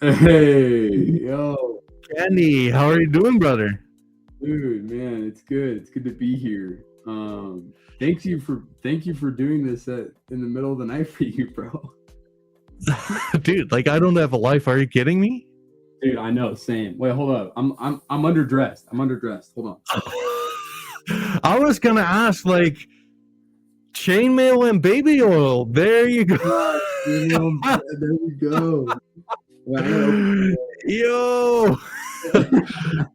Hey, yo, Candy, how are you doing, brother? dude, man, it's good. It's good to be here. Thank you for doing this in the middle of the night for you, bro. Dude, like I don't have a life. Are you kidding me? Dude, I know, same. Wait, hold up. I'm underdressed. I'm underdressed. Hold on. I was gonna ask, like, chainmail and baby oil. There you go. There we go. Wait, I gotta open Yo, it.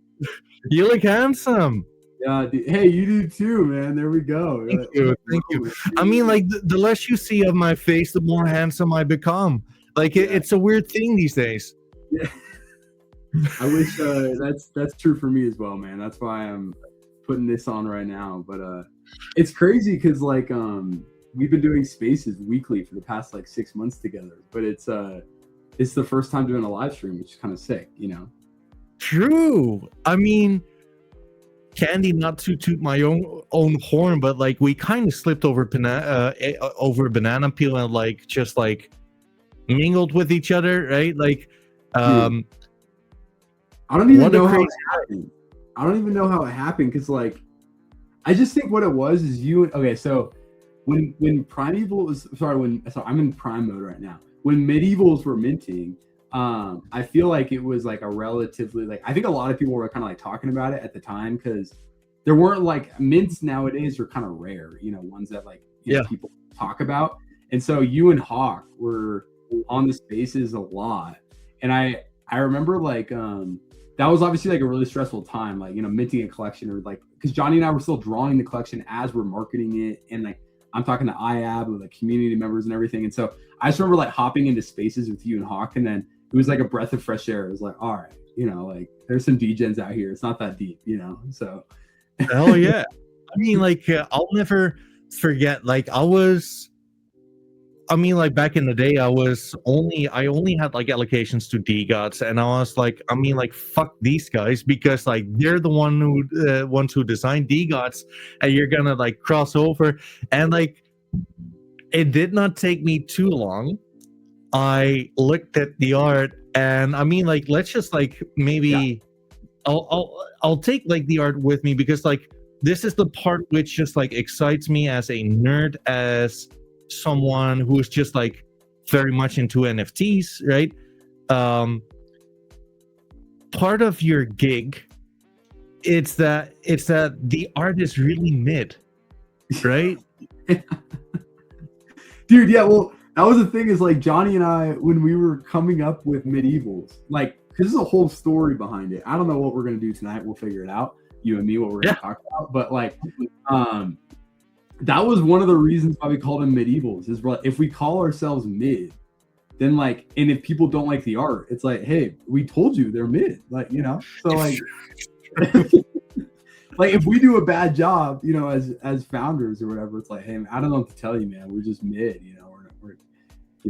you look handsome. Yeah, dude. Hey, you do too, man. There we go. Thank you, thank you. I mean, like the less you see of my face, the more handsome I become. Like it's a weird thing these days. Yeah. I wish that's true for me as well, man. That's why I'm putting this on right now. But it's crazy because like we've been doing spaces weekly for the past like 6 months together. But it's the first time doing a live stream, which is kind of sick, you know. True. I mean, Candy, not to toot my own horn, but like we kind of slipped over banana peel and like just like mingled with each other, right? Like, Dude, I don't even know how it happened. I don't even know how it happened because like I just think what it was is okay, so when Primevils I'm in Prime mode right now. When MidEvils were minting, I feel like it was like a relatively like I think a lot of people were kind of like talking about it at the time because there weren't like mints nowadays are kind of rare, you know, ones that like people talk about. And so you and Hawk were on the spaces a lot. And I remember like that was obviously like a really stressful time, like, you know, minting a collection or like because Johnny and I were still drawing the collection as we're marketing it, and like I'm talking to IAB with like community members and everything. And so I just remember like hopping into spaces with you and Hawk, and then it was like a breath of fresh air. It was like, all right, you know, like there's some degens out here. It's not that deep, you know? So. Hell yeah. I mean, like, I'll never forget, like like back in the day, I only had like allocations to D-Gods, and I was like, I mean, like, fuck these guys, because like they're the ones who designed D-Gods, and you're gonna like cross over. And like it did not take me too long. I looked at the art, and I mean, like, let's just like maybe I'll take like the art with me, because like this is the part which just like excites me as a nerd, as someone who's just like very much into NFTs, right? Part of your gig, it's that the art is really mid, right? Dude, yeah, well, that was the thing is like Johnny and I, when we were coming up with MidEvils, like, because there's a whole story behind it. I don't know what we're going to do tonight. We'll figure it out, you and me, what we're going to talk about. But like, that was one of the reasons why we called them MidEvils, is if we call ourselves mid, then like, and if people don't like the art, it's like, hey, we told you they're mid, like, you know? So like, like if we do a bad job, you know, as founders or whatever, it's like, hey, man, I don't know what to tell you, man. We're just mid, you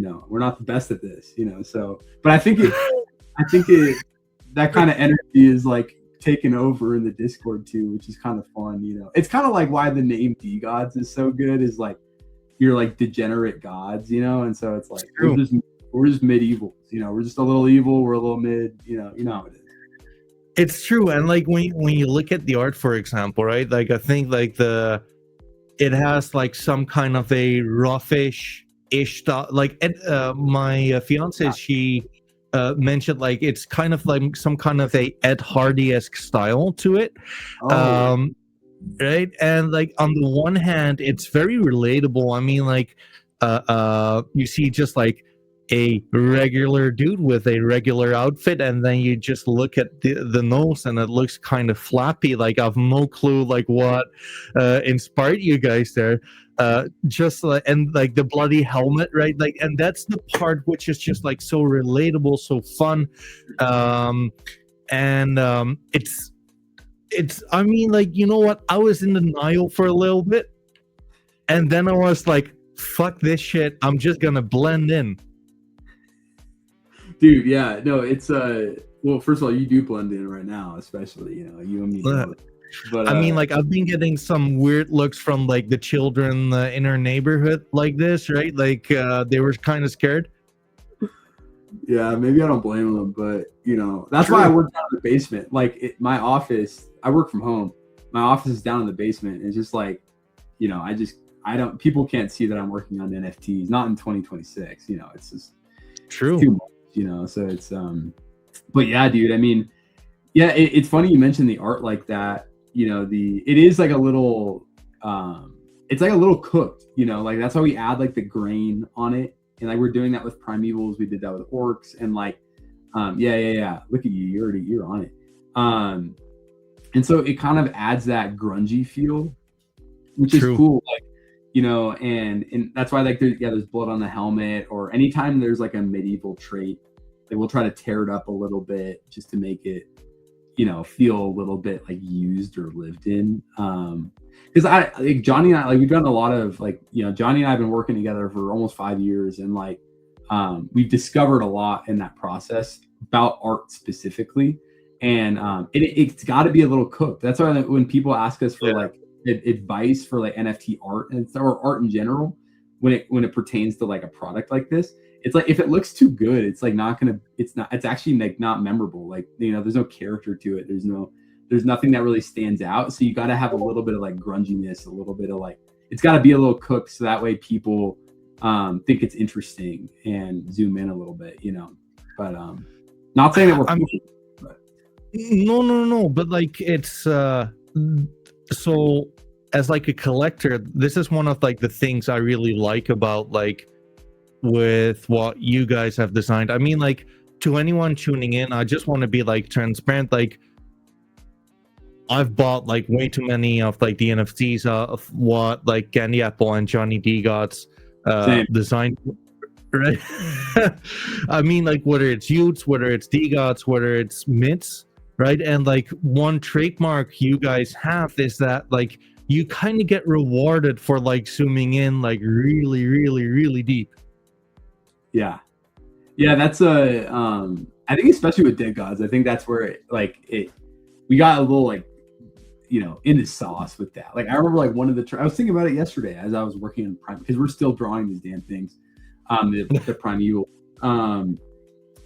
know, we're not the best at this, you know? So, but I think that kind of energy is like taken over in the Discord too, which is kind of fun, you know. It's kind of like why the name D-Gods is so good, is like you're like degenerate gods, you know. And so it's like we're just MidEvils, you know. We're just a little evil, we're a little mid, you know how it is. It's true. And like when you look at the art, for example, right, like I think like it has like some kind of a roughish style. Like my fiance, she mentioned like it's kind of like some kind of a Ed Hardy-esque style to it. Right. And like on the one hand, it's very relatable. I mean, like you see just like a regular dude with a regular outfit, and then you just look at the nose and it looks kind of flappy. Like I've no clue like what inspired you guys there. Just like, and like the bloody helmet, right? Like, and that's the part which is just like so relatable, so fun. It's I mean, like, you know what, I was in denial for a little bit, and then I was like, fuck this shit, I'm just gonna blend in. Dude, yeah, no, it's well, first of all, you do blend in right now, especially, you know, you and me both. But I mean, like, I've been getting some weird looks from like the children in our neighborhood like this, right? Like they were kind of scared. Yeah, maybe I don't blame them, but that's why I work down in the basement. Like my office, I work from home. My office is down in the basement. It's just like, I don't. People can't see that I'm working on NFTs. Not in 2026. It's just True. It's too much. So it's But yeah, dude. I mean, yeah, it's funny you mentioned the art like that. It is like a little, it's like a little cooked. Like that's why we add like the grain on it. And like we're doing that with Primevils, we did that with orcs, and like, yeah. Look at you, you're on it. And so it kind of adds that grungy feel, which is cool. Like, and that's why like there's blood on the helmet, or anytime there's like a medieval trait, like we'll try to tear it up a little bit just to make it, feel a little bit like used or lived in. Because like Johnny and I, like we've done a lot of like, Johnny and I have been working together for almost 5 years, and like we've discovered a lot in that process about art specifically, and it's got to be a little cooked. That's why when people ask us for like advice for like NFT art or art in general, when it pertains to like a product like this, it's like if it looks too good, it's like it's actually like not memorable. Like there's no character to it. There's nothing that really stands out. So you got to have a little bit of like grunginess, a little bit of like, it's got to be a little cooked, so that way people think it's interesting and zoom in a little bit, But not saying that we're pushing, but. No. But like it's so as like a collector, this is one of like the things I really like about like with what you guys have designed. I mean, like to anyone tuning in, I just want to be like transparent. Like I've bought like way too many of like the NFTs of what like Candy Apple and Johnny D Gods designed, right? I mean, like whether it's Utes, whether it's D Gods, whether it's Mids, right? And like one trademark you guys have is that like you kind of get rewarded for like zooming in like really, really, really deep. Yeah, that's I think especially with Dead Gods, I think that's where we got a little like in the sauce with that. Like I remember like one of I was thinking about it yesterday as I was working on Prime, because we're still drawing these damn things, the Primeval. I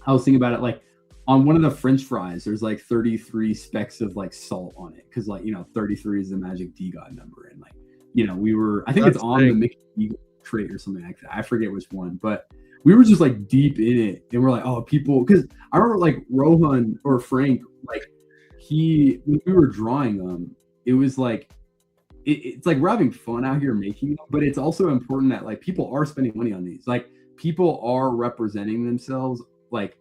was thinking about it like on one of the French fries, there's like 33 specks of like salt on it, because like 33 is the magic D God number, and like I think it's on the Mickey trait or something like that. I forget which one, but we were just like deep in it, and we're like, oh, people, because I remember like Rohan or Frank, like when we were drawing them, it was like it's like we're having fun out here making them, but it's also important that like people are spending money on these. Like people are representing themselves like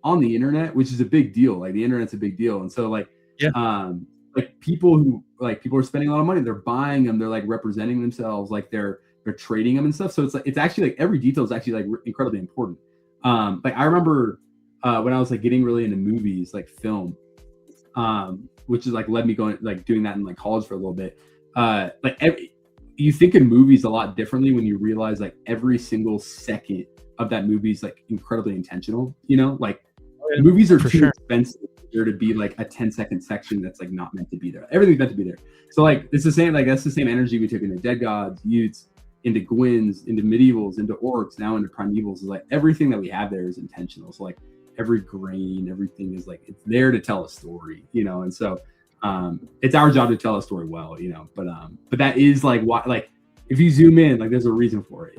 on the internet, which is a big deal. Like the internet's a big deal, and so like like people are spending a lot of money. They're buying them. They're like representing themselves. Like they're trading them and stuff. So it's actually like every detail is actually like incredibly important. Like I remember when I was like getting really into movies, like film, which is like led me going like doing that in like college for a little bit. You think in movies a lot differently when you realize like every single second of that movie is like incredibly intentional. Like movies are too expensive for there to be like a 10-second section that's like not meant to be there. Everything's meant to be there. So like it's the same, like that's the same energy we took into Dead Gods, Utes, into Gwyn's, into Medievals, into Orcs, now into Primevils. Is like everything that we have there is intentional. So like every grain, everything is like it's there to tell a story, and so it's our job to tell a story well, but that is like why, like if you zoom in, like there's a reason for it,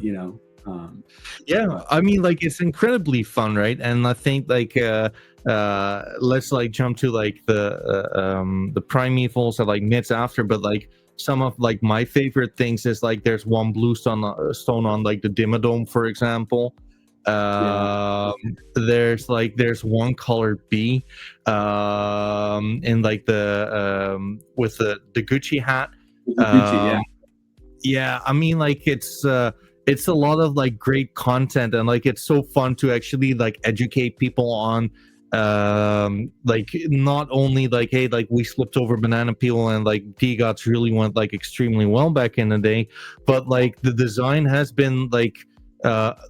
I mean, like it's incredibly fun, right? And I think like let's like jump to like the Primevals or like Mids after, but like some of like my favorite things is like there's one blue stone on like the Dimmadome, for example. There's one color B in like the with the Gucci hat. I mean, like it's a lot of like great content, and like it's so fun to actually like educate people on like not only like, hey, like we slipped over banana peel and like D-Gots really went like extremely well back in the day, but like the design has been like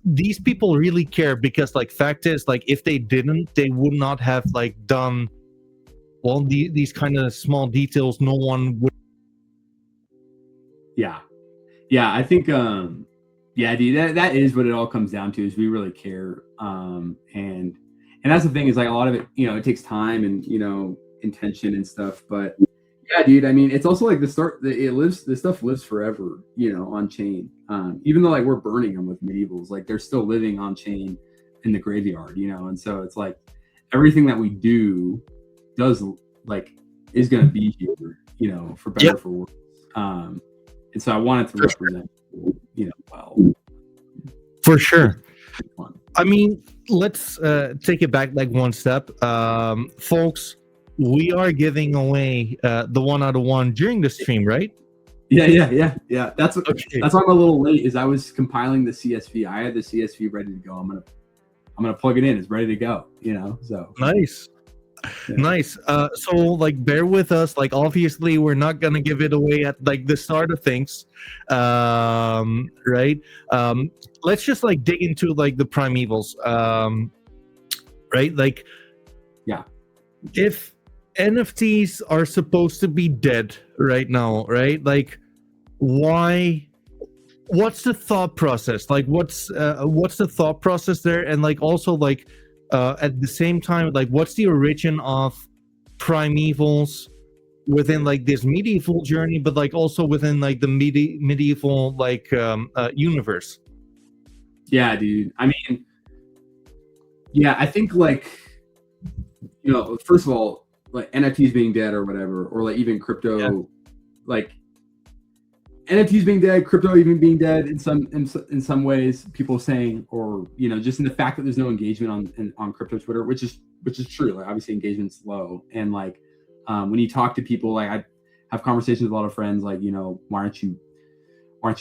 these people really care, because like fact is, like if they didn't, they would not have like done all these kind of small details. No one would. I think Yeah, dude, that is what it all comes down to, is we really care. And that's the thing, is like a lot of it, it takes time and, intention and stuff. But yeah, dude, I mean, it's also like this stuff lives forever, on chain. Even though like we're burning them with MidEvils, like they're still living on chain in the graveyard, and so it's like everything that we do is going to be here, for better or for worse. And so I wanted to represent, well. For sure. I mean, let's take it back like one step. Folks, we are giving away the 1 out of 1 during the stream, right? Yeah. That's why I'm a little late, is I was compiling the CSV. I had the CSV ready to go. I'm gonna plug it in. It's ready to go, so. Nice. Yeah. Nice. So like bear with us. Like obviously we're not gonna give it away at like the start of things. Right. Let's just like dig into like the Primevils. Right? Like, yeah. If NFTs are supposed to be dead right now, right? Like what's the thought process? Like what's the thought process there? And like also like at the same time, like what's the origin of Primevils within like this medieval journey, but like also within like the medieval like universe? Yeah, dude. I mean, yeah, I think like, first of all, like NFTs being dead or whatever, or like even crypto, like NFTs being dead, crypto even being dead in some ways, people saying, or just in the fact that there's no engagement on crypto Twitter, which is true. Like obviously engagement's low, and like when you talk to people, like I have conversations with a lot of friends, like why aren't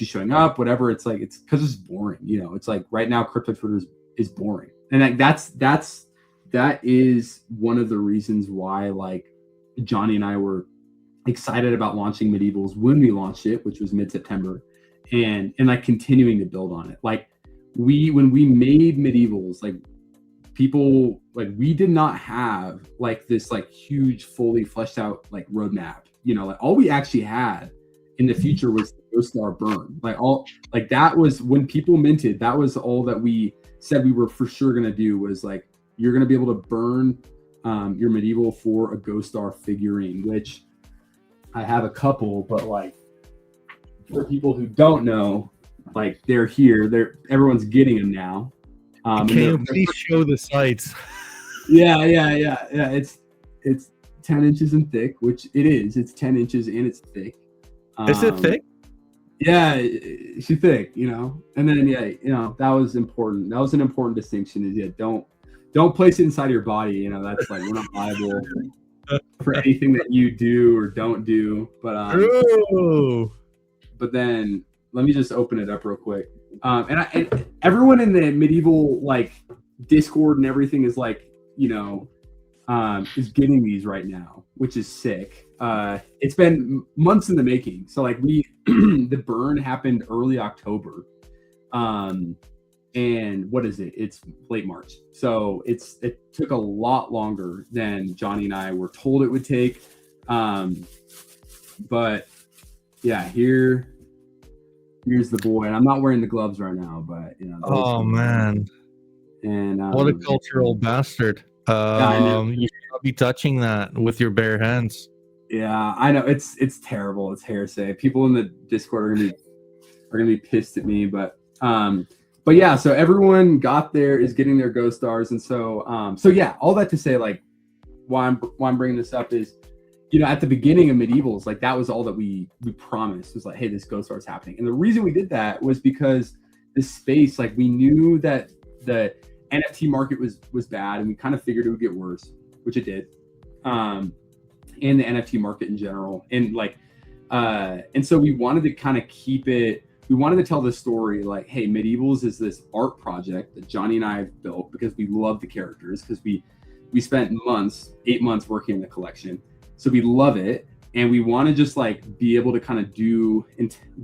you showing up? Whatever. It's like it's because it's boring. It's like right now crypto Twitter is boring, and like that is one of the reasons why like Johnny and I were excited about launching MidEvils when we launched it, which was mid-September, and like continuing to build on it. Like when we made MidEvils, like people, like we did not have like this like huge fully fleshed out like roadmap. Like all we actually had in the future was the Ghost Star burn. Like that was when people minted, that was all that we said we were for sure gonna do, was like you're gonna be able to burn your MidEvil for a Ghost Star figurine, which I have a couple, but like for people who don't know, like they're here. Everyone's getting them now. Can you please show the sites? Yeah. It's 10 inches in thick, which it is. It's 10 inches and it's thick. Is it thick? Yeah, she's thick. And then that was important. That was an important distinction. Is don't place it inside your body. That's like we're not liable for anything that you do or don't do, but then let me just open it up real quick. And everyone in the medieval like Discord and everything is like is getting these right now, which is sick. It's been months in the making. So like the burn happened early October, and what is it? It's late March. So it took a lot longer than Johnny and I were told it would take. But yeah, here's the boy. And I'm not wearing the gloves right now, but oh man. And what a cultural bastard. You should not be touching that with your bare hands. Yeah, I know. It's terrible. It's heresy. People in the Discord are gonna be pissed at me, but yeah, so everyone is getting their Ghost Stars, and so yeah, all that to say, like, why I'm bringing this up is, at the beginning of MidEvils, like that was all that we promised, was like, hey, this Ghost Star is happening, and the reason we did that was because this space, like, we knew that the NFT market was bad, and we kind of figured it would get worse, which it did, and the NFT market in general, and like, and so we wanted to kind of keep it. We wanted to tell the story like, hey, MidEvils is this art project that Johnny and I have built because we love the characters, because we spent 8 months working in the collection. So we love it. And we want to just like be able to kind of do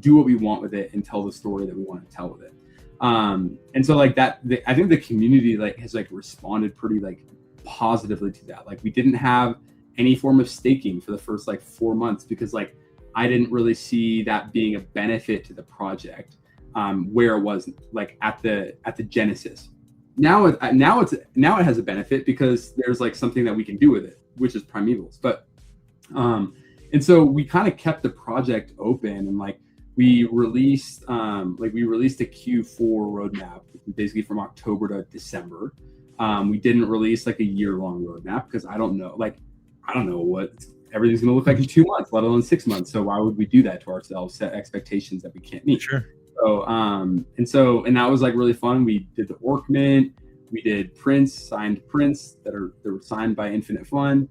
what we want with it and tell the story that we want to tell with it. And so like that, I think the community like has like responded pretty like positively to that. Like we didn't have any form of staking for the first like 4 months because like I didn't really see that being a benefit to the project. where it was like at the genesis. Now it has a benefit because there's like something that we can do with it, which is Primevils. But and so we kind of kept the project open, and like we released a Q4 roadmap, basically from October to December. We didn't release like a year-long roadmap because I don't know what everything's going to look like in 2 months, let alone 6 months. So why would we do that to ourselves, set expectations that we can't meet? Sure. So and that was like really fun. We did the Orc Mint, we did signed prints that were signed by Infinite Fun.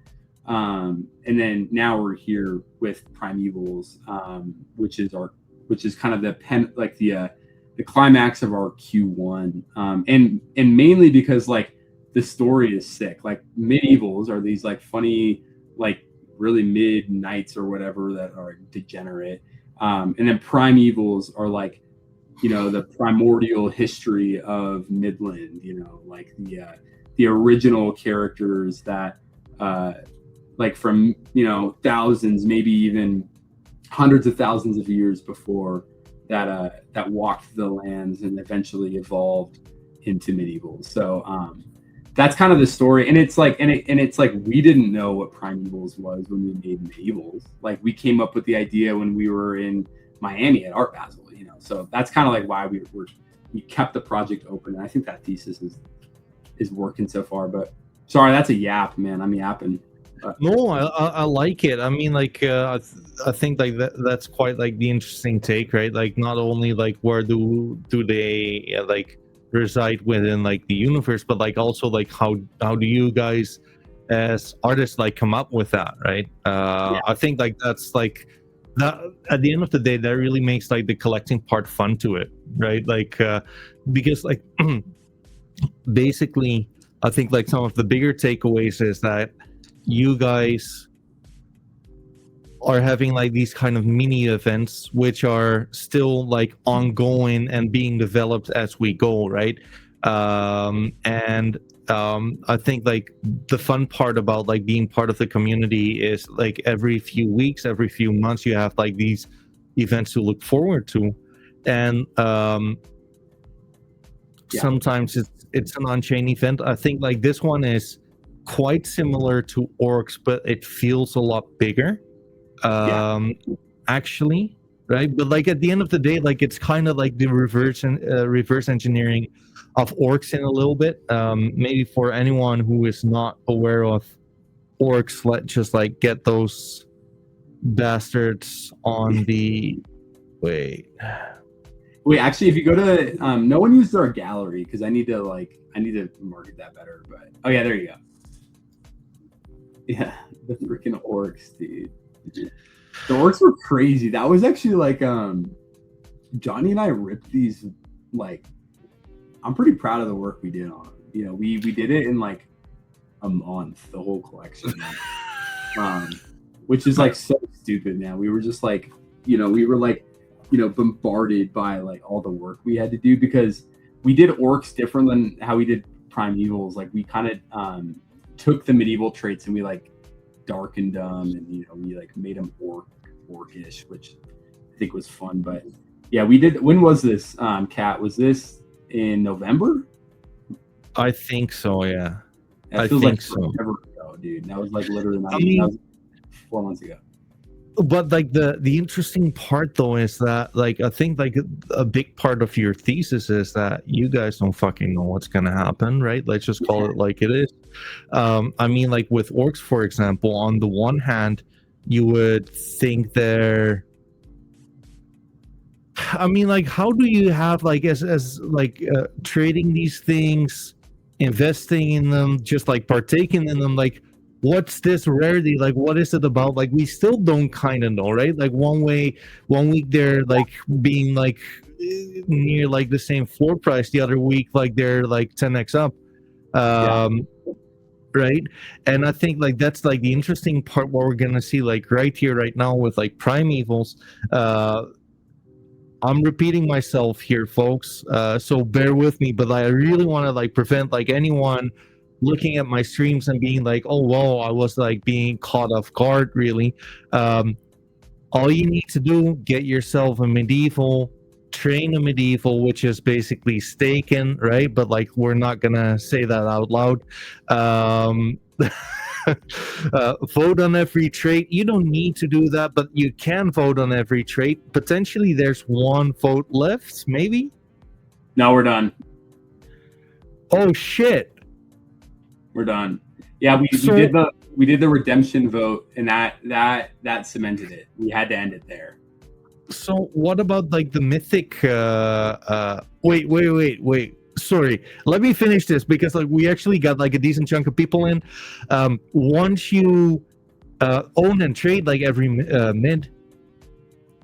And then now we're here with Primevils, which is kind of the climax of our Q1. And mainly because like the story is sick. Like MidEvils are these like funny, like really mid knights or whatever that are degenerate. And then Primevils are like, the primordial history of Midland, like the original characters that like from thousands, maybe even hundreds of thousands of years before that walked the lands and eventually evolved into MidEvils. So that's kind of the story, and it's like we didn't know what Primevils was when we made MidEvils. Like we came up with the idea when we were in Miami at Art Basel, so that's kind of like why we kept the project open, and I think that thesis is working so far. But sorry, that's a yap, man. I'm yapping. No, I like it. I mean, like I think like that's quite like the interesting take, right? Like not only like where do they like reside within like the universe, but like also like how do you guys as artists like come up with that, right? I think like that's like that at the end of the day, that really makes like the collecting part fun to it, right? Like because like basically I think like some of the bigger takeaways is that you guys are having like these kind of mini events which are still like ongoing and being developed as we go, right? I think like the fun part about like being part of the community is like every few weeks, every few months, you have like these events to look forward to, and sometimes it's an on-chain event. I think like this one is quite similar to Orcs, but it feels a lot bigger, actually, right? But like at the end of the day, like it's kind of like the reverse engineering of Orcs in a little bit. Maybe for anyone who is not aware of Orcs, let's just like get those bastards on the wait. Actually, if you go to no one uses our gallery because I need to market that better. But there you go. Yeah, the freaking Orcs, dude. The Orcs were crazy. That was actually like Johnny and I ripped these. Like, I'm pretty proud of the work we did on them. We did it in like a month, the whole collection. Which is like so stupid, man. We were just like, we were like, bombarded by like all the work we had to do because we did Orcs different than how we did Primevils. Like we kind of took the medieval traits and we like darkened them, and we like made them orcish, which I think was fun. But yeah, we did. When was this, Kat? Was this in November? I think so. Yeah, I think like so. Forever ago, dude. That was like literally that was 4 months ago. But like the interesting part though is that like I think like a big part of your thesis is that you guys don't fucking know what's gonna happen, right? Let's just call it like it is. I mean, like with Orcs, for example, on the one hand, you would think they're I mean, like how do you have like as like trading these things, investing in them, just like partaking in them, like what's this rarity, like what is it about? Like we still don't kind of know, right? Like one week they're like being like near like the same floor price, the other week like they're like 10x up, right? And I think like that's like the interesting part, what we're gonna see like right here right now with like Primevils. I'm repeating myself here, folks, so bear with me, but I really want to like prevent like anyone looking at my streams and being like, oh wow, I was like being caught off guard, really. All you need to do, get yourself a medieval train a medieval, which is basically staking, right? But like we're not gonna say that out loud. Vote on every trait. You don't need to do that, but you can vote on every trait. Potentially there's one vote left, maybe. No, we're done. Oh shit, we're done. Yeah, we did the redemption vote, and that cemented it. We had to end it there. So what about like the mythic wait, sorry, let me finish this, because like we actually got like a decent chunk of people in. Once you own and trade like every mint,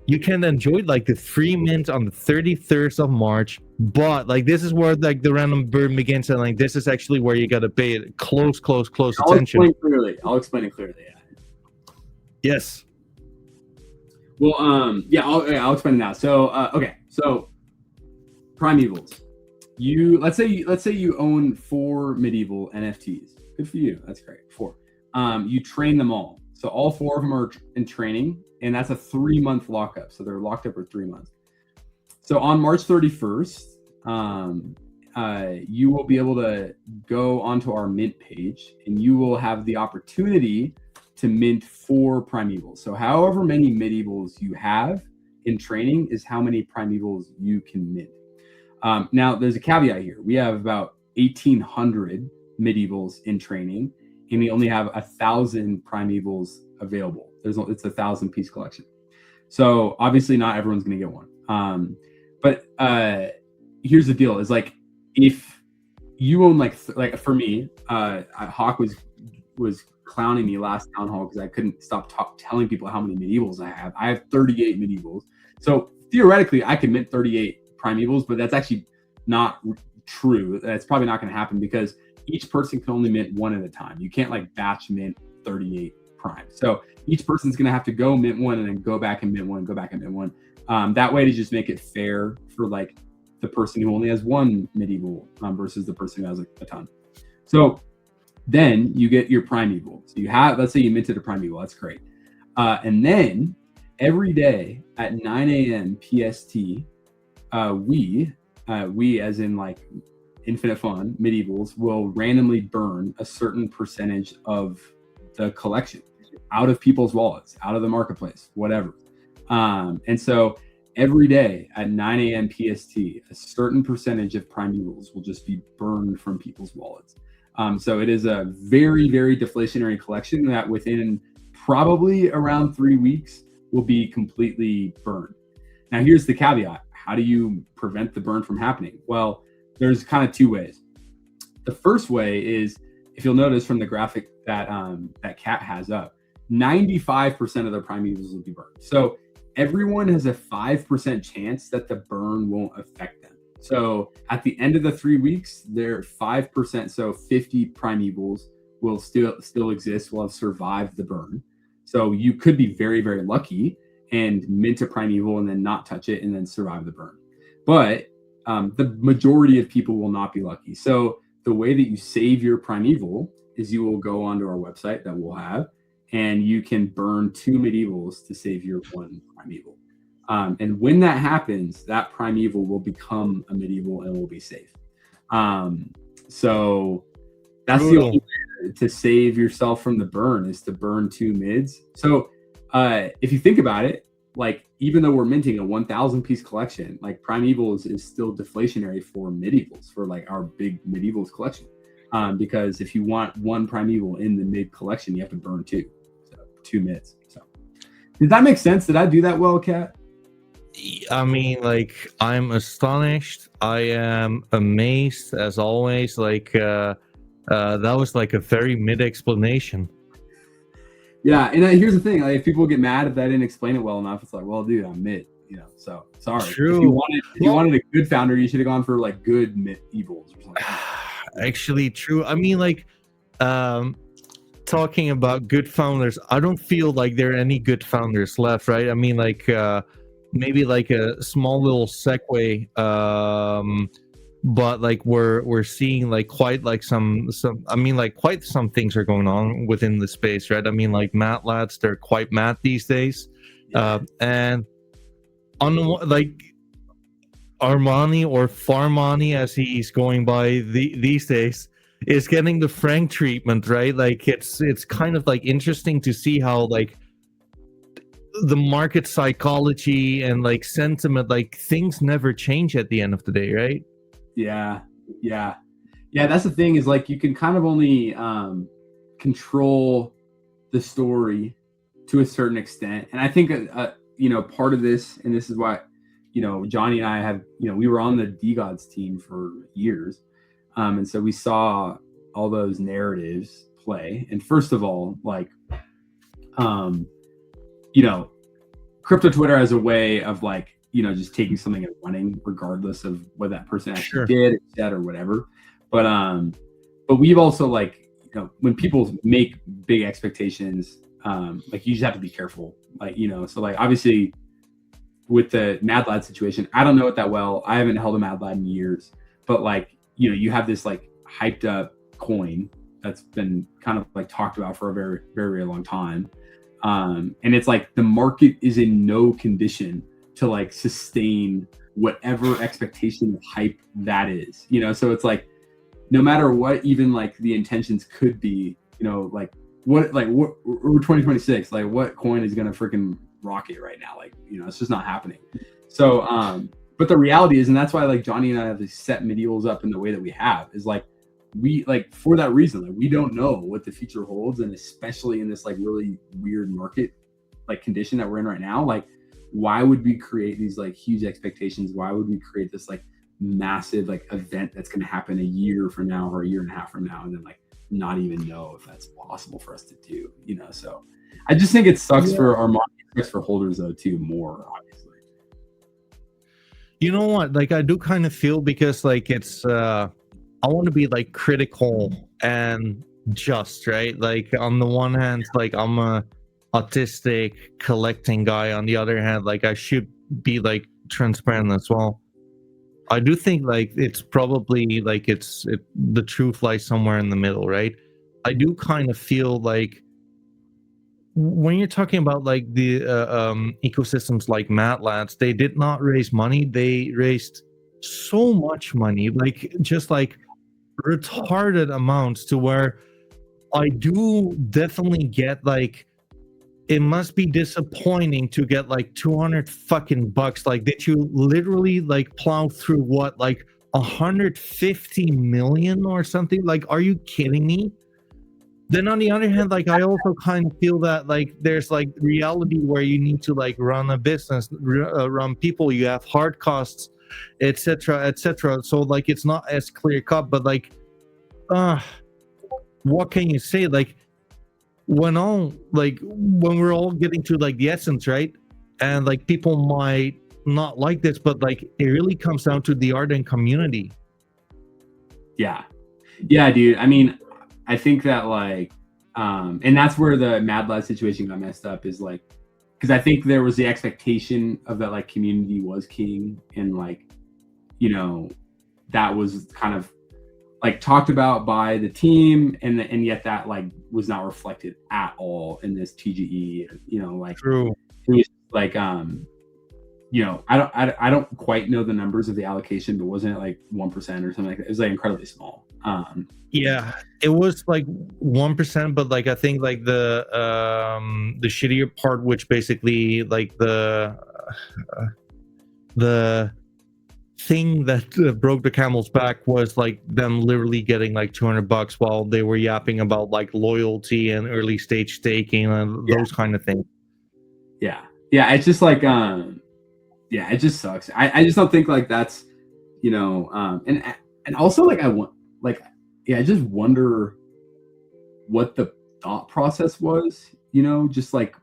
you can enjoy like the free mint on the 31st of March, but like this is where like the random burn begins, and like this is actually where you gotta pay close attention. I'll explain it clearly. Yes. Well, I'll explain it now. So, okay, so Primevils. Let's say you own 4 medieval NFTs. Good for you. That's great. 4. You train them all. So all 4 of them are in training, and that's a 3-month lockup. So they're locked up for 3 months. So on March 31st, you will be able to go onto our mint page, and you will have the opportunity to mint 4 Primevils. So however many Medievals you have in training is how many Primevils you can mint. Now there's a caveat here. We have about 1,800 Medievals in training, and we only have 1,000 Primevals available. It's a 1,000-piece collection. So obviously not everyone's going to get one. But here's the deal: is like if you own like for me, Hawk was clowning me last town hall because I couldn't stop telling people how many Medievals I have. I have 38 Medievals. So theoretically, I can mint 38 Primevals, but that's actually not true. That's probably not going to happen because each person can only mint 1 at a time. You can't like batch mint 38 primes. So each person's going to have to go mint 1 and then go back and mint 1, go back and mint 1. That way to just make it fair for like the person who only has 1 medieval versus the person who has like a ton. So then you get your Primeval. So you have, let's say you minted a Primeval, that's great. And then every day at 9 a.m. PST, we as in like Infinite Fun, Medievals, will randomly burn a certain percentage of the collection out of people's wallets, out of the marketplace, whatever. And so every day at 9 a.m. PST, a certain percentage of Primevals will just be burned from people's wallets. So it is a very, very deflationary collection that within probably around 3 weeks will be completely burned. Now, here's the caveat. How do you prevent the burn from happening? Well, there's kind of 2 ways. The first way is, if you'll notice from the graphic that that Cat has up, 95% of their Primevals will be burned. So everyone has a 5% chance that the burn won't affect them. So at the end of the 3 weeks, they're 5%. So 50 Primevals will still exist, will have survived the burn. So you could be very, very lucky and mint a Primeval and then not touch it and then survive the burn. But the majority of people will not be lucky. So the way that you save your Primeval is you will go onto our website that we'll have, and you can burn 2 Medievals to save your 1 Primeval. And when that happens, that Primeval will become a Medieval and will be safe. So that's the only way to save yourself from the burn, is to burn 2 mids. So if you think about it, like even though we're minting a 1,000-piece collection, like Primevals is still deflationary for Medievals, for like our big Medievals collection. Because if you want 1 Primeval in the mid collection, you have to burn 2. So 2 mids. So did that make sense? Did I do that well, Kat? I mean, like, I'm astonished. I am amazed, as always. Like, that was like a very mid explanation. Yeah, and here's the thing: like, if people get mad if I didn't explain it well enough, it's like, well, dude, I'm mid, you know. So sorry. True. If you wanted a good founder, you should have gone for like good Medievals or something. Actually, true. I mean, like, talking about good founders, I don't feel like there are any good founders left, right? I mean, like, maybe like a small little segue, but like we're seeing like quite like some I mean, like quite some things are going on within the space, right? I mean, like Matt lads, they're quite mad these days. And on the like, Armani, or Farmani as he's going by these days, is getting the Frank treatment, right? Like it's kind of like interesting to see how like the market psychology and like sentiment, like things never change at the end of the day, right? Yeah. That's the thing, is like you can kind of only control the story to a certain extent, and I think part of this, and this is why Johnny and I have we were on the DGods team for years, and so we saw all those narratives play. And first of all, like crypto Twitter has a way of like just taking something and running regardless of what that person actually did, said, or whatever. But we've also like when people make big expectations, like you just have to be careful, like so like obviously with the Mad Lad situation, I don't know it that well. I haven't held a Mad Lad in years, but like you have this like hyped up coin that's been kind of like talked about for a very, very, very long time, and it's like the market is in no condition to like sustain whatever expectation of hype that is, so it's like no matter what even like the intentions could be, like what we're 2026, like what coin is gonna freaking rocket right now, like it's just not happening. So but the reality is, and that's why like Johnny and I have set MidEvils up in the way that we have, is like we like for that reason, like we don't know what the future holds, and especially in this like really weird market like condition that we're in right now, like why would we create these like huge expectations? Why would we create this like massive like event that's going to happen a year from now or a year and a half from now, and then like not even know if that's possible for us to do, so I just think it sucks for our market, it sucks for holders though too, more obviously. You know what, like I do kind of feel, because like it's I want to be like critical and just, right? Like on the one hand, like I'm a autistic collecting guy, on the other hand, like I should be like transparent as well. I do think like it's probably like the truth lies somewhere in the middle, right? I do kind of feel like when you're talking about like the ecosystems like Mad Lads, they did not raise money. They raised so much money, like just like retarded amounts, to where I do definitely get like it must be disappointing to get like 200 fucking bucks. Like, did you literally like plow through what, like 150 million or something? Like, are you kidding me? Then on the other hand, like I also kind of feel that like there's like reality where you need to like run a business, run people, you have hard costs, etc., etc. So like it's not as clear cut, but like what can you say? Like when we're all getting to like the essence, right? And like people might not like this, but like it really comes down to the art and community. Yeah, dude. I mean, I think that like and that's where the Mad Lad situation got messed up, is like, because I think there was the expectation of that like community was king, and like that was kind of like talked about by the team, and yet that like was not reflected at all in this TGE. Like True. It was like I don't quite know the numbers of the allocation, but wasn't it like 1% or something like that? It was like incredibly small. Yeah, it was like 1%, but like I think like the shittier part, which basically like the thing that broke the camel's back, was like them literally getting like 200 bucks while they were yapping about like loyalty and early stage staking and those kind of things. Yeah, it's just like it just sucks. I just don't think like that's and also like I just wonder what the thought process was, just like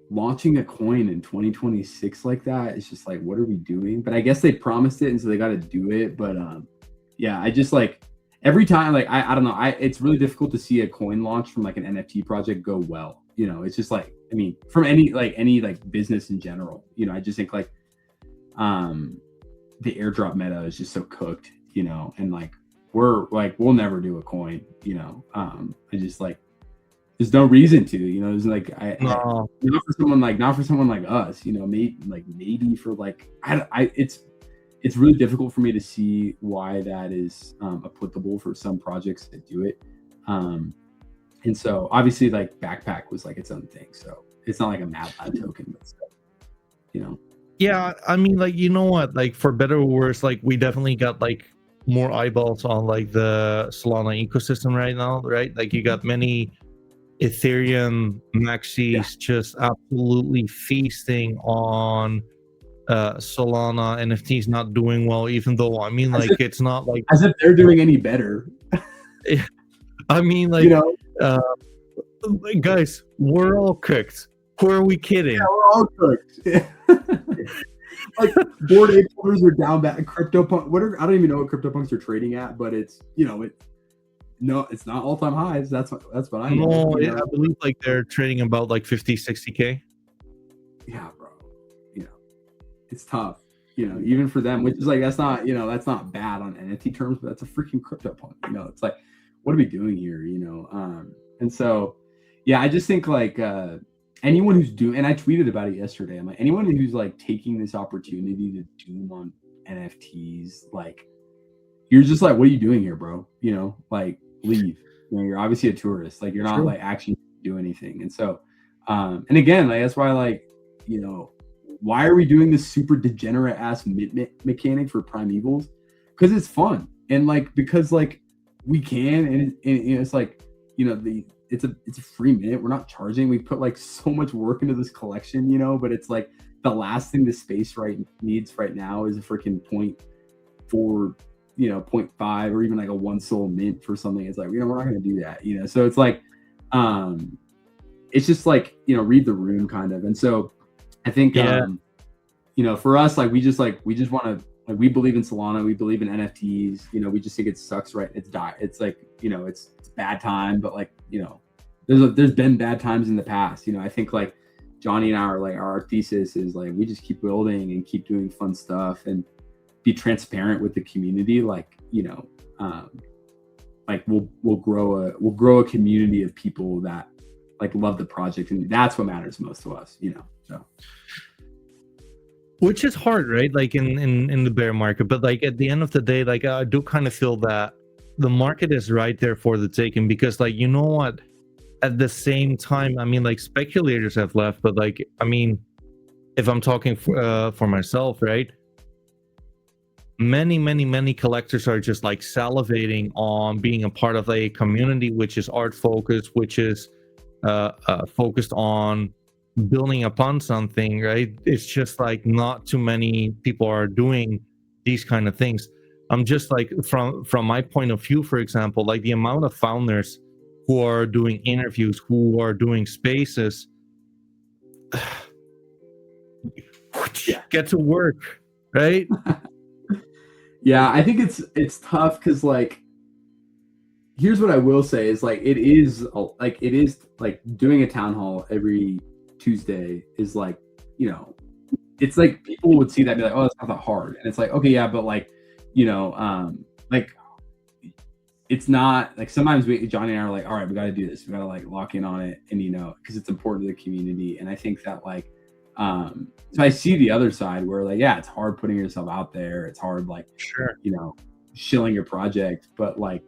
launching a coin in 2026 like that. It's just like, what are we doing? But I guess they promised it, and so they got to do it. But I just like every time, like I don't know, it's really difficult to see a coin launch from like an NFT project go well. It's just like, I mean, from any business in general, I just think like the airdrop meta is just so cooked, and like we'll never do a coin, I just like, there's no reason to, there's like not for someone like us, maybe for like it's it's really difficult for me to see why that is applicable for some projects that do it. And so obviously like Backpack was like its own thing. So it's not like a Mad Lab token, but still, you know. Yeah, I mean, like, you know what, like, for better or worse, like, we definitely got like more eyeballs on like the Solana ecosystem right now, right? Like, you got many Ethereum maxis just absolutely feasting on Solana NFTs not doing well, even though, I mean, like, it's not like as if they're doing any better. I mean, like, you know, guys, we're all cooked. Who are we kidding? Yeah, we're all cooked. Like Bored Ape holders are down back. CryptoPunk. I don't even know what CryptoPunks are trading at, but it's it's not all time highs. That's what I know. No, I believe like they're trading about like 50, 60K. Yeah, bro. It's tough. Even for them, which is like that's not bad on NFT terms, but that's a freaking CryptoPunk. It's like, what are we doing here? And so, yeah, I just think like anyone who's doing, and I tweeted about it yesterday. I'm like, anyone who's like taking this opportunity to doom on NFTs, like, you're just like, what are you doing here, bro? Like, leave. You're obviously a tourist. Like, you're not like actually do anything. And so, and again, like that's why, like, why are we doing this super degenerate ass mechanic for Primevils? Because it's fun, and like because like we can, and it's like it's a free mint. We're not charging. We put like so much work into this collection, but it's like the last thing the space needs right now is a freaking 0.4, 0.5, or even like a 1 SOL mint for something. It's like, we're not going to do that, so it's like it's just like, read the room kind of. And so I think for us, like we just want to, like, we believe in Solana, we believe in NFTs, we just think it sucks, right? It's like, it's bad time, but like, there's been bad times in the past. I think like Johnny and I are like, our thesis is like, we just keep building and keep doing fun stuff and be transparent with the community. Like, like we'll grow a community of people that like love the project, and that's what matters most to us, so. Which is hard, right? Like in the bear market, but like at the end of the day, like I do kind of feel that the market is right there for the taking, because like, you know what, at the same time, I mean, like, speculators have left, but like, I mean, if I'm talking for myself, right, many collectors are just like salivating on being a part of a community which is art focused, which is focused on building upon something, right? It's just like not too many people are doing these kind of things. I'm just like, from my point of view, for example, like the amount of founders who are doing interviews, who are doing spaces, get to work, right? Yeah, I think it's tough because, like, here's what I will say is like it is like doing a town hall every Tuesday is like, it's like people would see that and be like, oh, it's not that hard, and it's like, okay, yeah, but like, like it's not like, sometimes Johnny and I are like, all right, we got to do this, we got to like lock in on it, and because it's important to the community. And I think that like so I see the other side where like, yeah, it's hard putting yourself out there, it's hard, like, sure, shilling your project, but like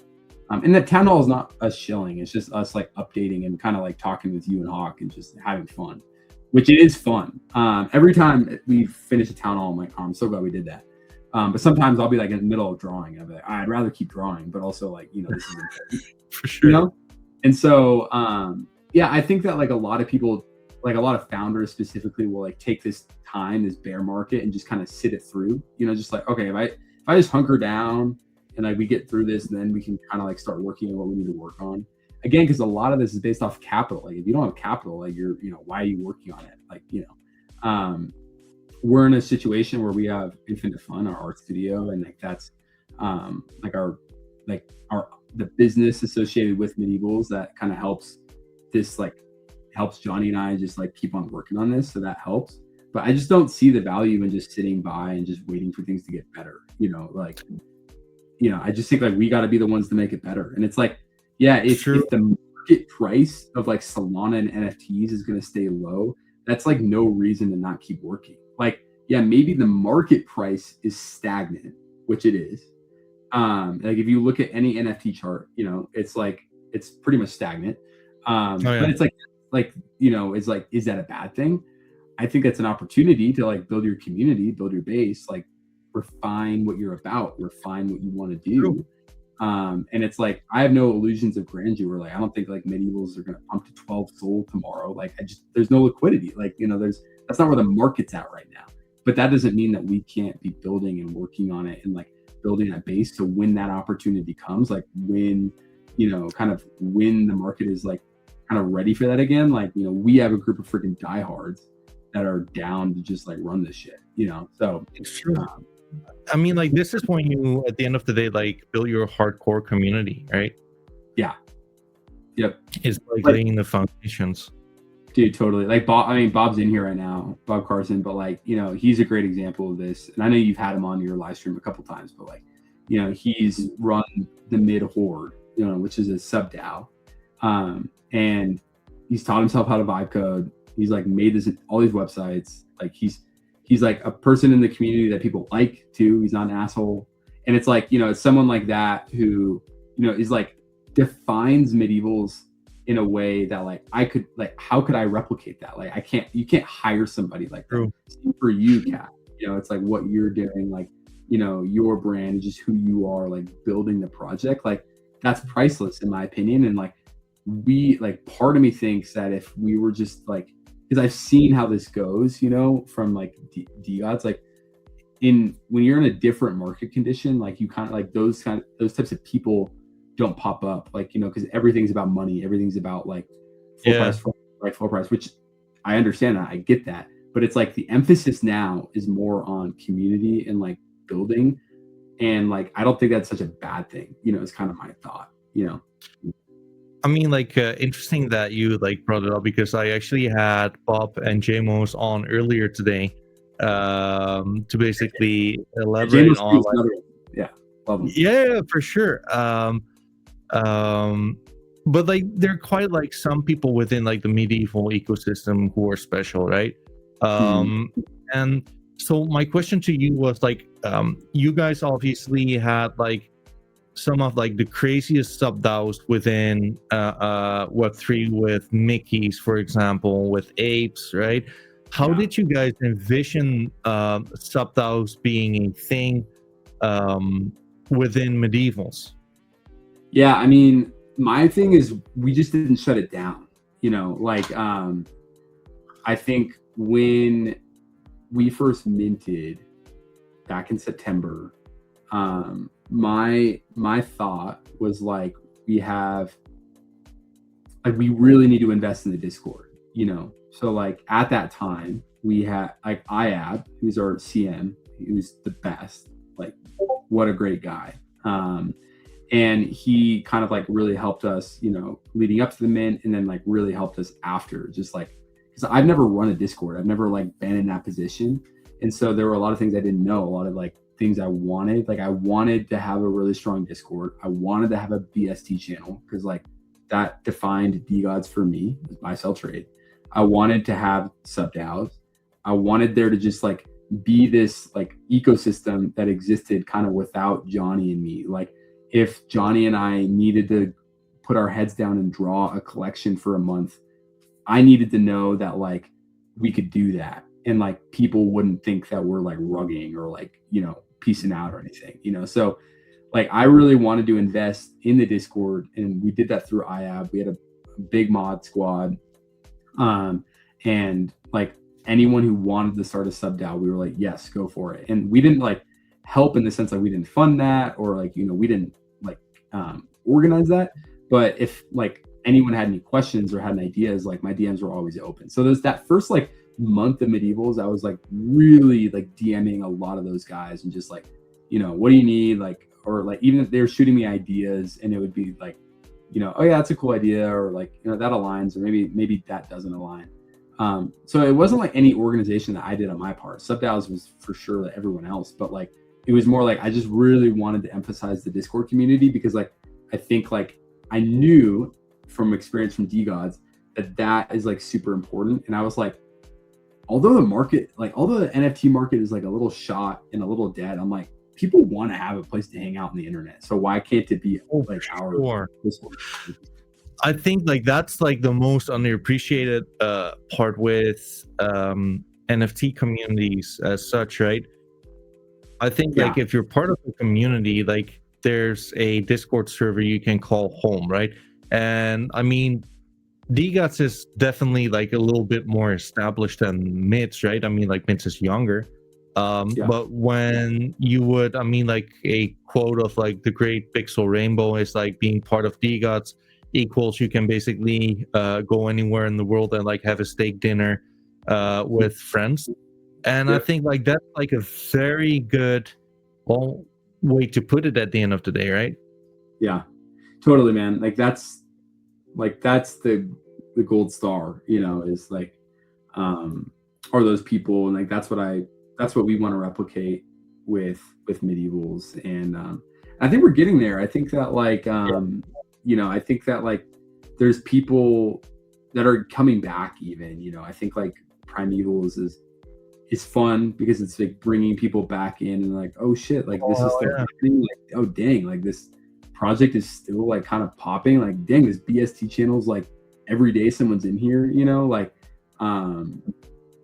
and the town hall is not us shilling, it's just us like updating and kind of like talking with you and Hawk and just having fun, which it is fun. Every time we finish a town hall, I'm like, oh, I'm so glad we did that. But sometimes I'll be like in the middle of drawing, I'll be like, I'd rather keep drawing, but also like, this is important. For sure. And so yeah, I think that like a lot of people, like a lot of founders specifically, will like take this time, this bear market, and just kind of sit it through, just like, okay, if I just hunker down and like we get through this, then we can kind of like start working on what we need to work on again, because a lot of this is based off capital. Like, if you don't have capital, like, you're why are you working on it? Like, we're in a situation where we have Infinite Fun, our art studio, and like that's like our the business associated with MidEvils that kind of helps Johnny and I just like keep on working on this, so that helps. But I just don't see the value in just sitting by and just waiting for things to get better. I just think like we got to be the ones to make it better. And it's like, yeah, if the market price of like Solana and NFTs is going to stay low, that's like no reason to not keep working. Like, yeah, maybe the market price is stagnant, which it is. Like if you look at any NFT chart, you know, it's like it's pretty much stagnant. But it's like you know, it's like, is that a bad thing? I think that's an opportunity to like build your community, build your base, like refine what you're about, refine what you want to do. True. And it's like, I have no illusions of grandeur. Like, I don't think like MidEvils are going to pump to 12 sold tomorrow. Like, there's no liquidity. Like, you know, that's not where the market's at right now. But that doesn't mean that we can't be building and working on it and like building that base. So when that opportunity comes, like when, you know, kind of when the market is like kind of ready for that again, like, you know, we have a group of freaking diehards that are down to just like run this shit, you know? So it's true. I mean, like, this is when you, at the end of the day, like, build your hardcore community, right? Yeah. Yep. It's like laying the foundations. Dude, totally. Like Bob, I mean, Bob's in here right now, Bob Carson, but like, you know, he's a great example of this. And I know you've had him on your live stream a couple times, but like, you know, he's run the Mid Horde, you know, which is a sub DAO. And he's taught himself how to vibe code. He's like made all these websites. Like he's like a person in the community that people like too. He's not an asshole. And it's like, you know, it's someone like that who, you know, is like defines MidEvils in a way that like I could, like, how could I replicate that? Like you can't hire somebody like that. For you, Kat, you know, it's like what you're doing, like, you know, your brand, just who you are, like building the project, like that's priceless in my opinion. And like part of me thinks that if we were just like, because I've seen how this goes, you know, from like DGOTs, like when you're in a different market condition, like you kind of like those types of people don't pop up, like, you know, because everything's about money, everything's about like full price, which I understand that, I get that, but it's like the emphasis now is more on community and like building, and like I don't think that's such a bad thing, you know. It's kind of my thought, you know. I mean, like, interesting that you like brought it up, because I actually had Bob and JMOS on earlier today to basically elaborate on like, yeah, for sure. But like there are quite like some people within like the medieval ecosystem who are special, right? And so my question to you was like, you guys obviously had like some of like the craziest sub DAOs within Web3, with Mickeys, for example, with apes, right? How did you guys envision sub DAOs being a thing within MidEvils? Yeah, I mean, my thing is we just didn't shut it down, you know. Like I think when we first minted back in September, my thought was like, we really need to invest in the Discord, you know. So like at that time we had like IAB, who's our CM, who's the best, like what a great guy. And he kind of like really helped us, you know, leading up to the mint, and then like really helped us after, just like, because I've never run a Discord, I've never like been in that position, and so there were a lot of things I didn't know, a lot of like things I wanted. Like I wanted to have a really strong Discord, I wanted to have a BST channel, because like that defined DGOTs for me, buy sell trade. I wanted to have sub DAOs. I wanted there to just like be this like ecosystem that existed kind of without Johnny and me. Like if Johnny and I needed to put our heads down and draw a collection for a month, I needed to know that like we could do that, and like people wouldn't think that we're like rugging or like, you know, piecing out or anything, you know. So like I really wanted to invest in the Discord, and we did that through IAB. We had a big mod squad, and like anyone who wanted to start a sub DAO, we were like, yes, go for it. And we didn't like help in the sense that we didn't fund that, or like, you know, we didn't like organize that. But if like anyone had any questions or had any ideas, like my DMs were always open. So there's that first like month of MidEvils, I was like really like DMing a lot of those guys and just like, you know, what do you need? Like, or like even if they were shooting me ideas and it would be like, you know, oh yeah, that's a cool idea, or like, you know, that aligns, or maybe that doesn't align. So it wasn't like any organization that I did on my part. Sub DAOs was for sure like everyone else, but like it was more like I just really wanted to emphasize the Discord community, because like I think like I knew from experience from DGOTs that is like super important. And I was like, although the market, like although the NFT market is like a little shot and a little dead, I'm like, people want to have a place to hang out on the internet. So why can't it be like our Discord? I think like that's like the most underappreciated part with NFT communities as such, right? I think like if you're part of the community, like there's a Discord server you can call home, right? And I mean, DGOTS is definitely like a little bit more established than MIDS, right? I mean, like MIDS is younger. But when you would, I mean, like a quote of like the great pixel rainbow is like being part of DGOTS equals you can basically go anywhere in the world and like have a steak dinner with friends. And I think like that's like a very good way to put it at the end of the day, right? Yeah, totally, man. Like that's the gold star, you know, is like are those people, and like that's what we want to replicate with MidEvils, and I think we're getting there. I think that like you know, I think that like there's people that are coming back even, you know. I think like Primevils is fun because it's like bringing people back in and like, oh shit, like this is still happening. Like, oh dang, like this project is still like kind of popping. Like, dang, this BST channel's like every day someone's in here, you know, like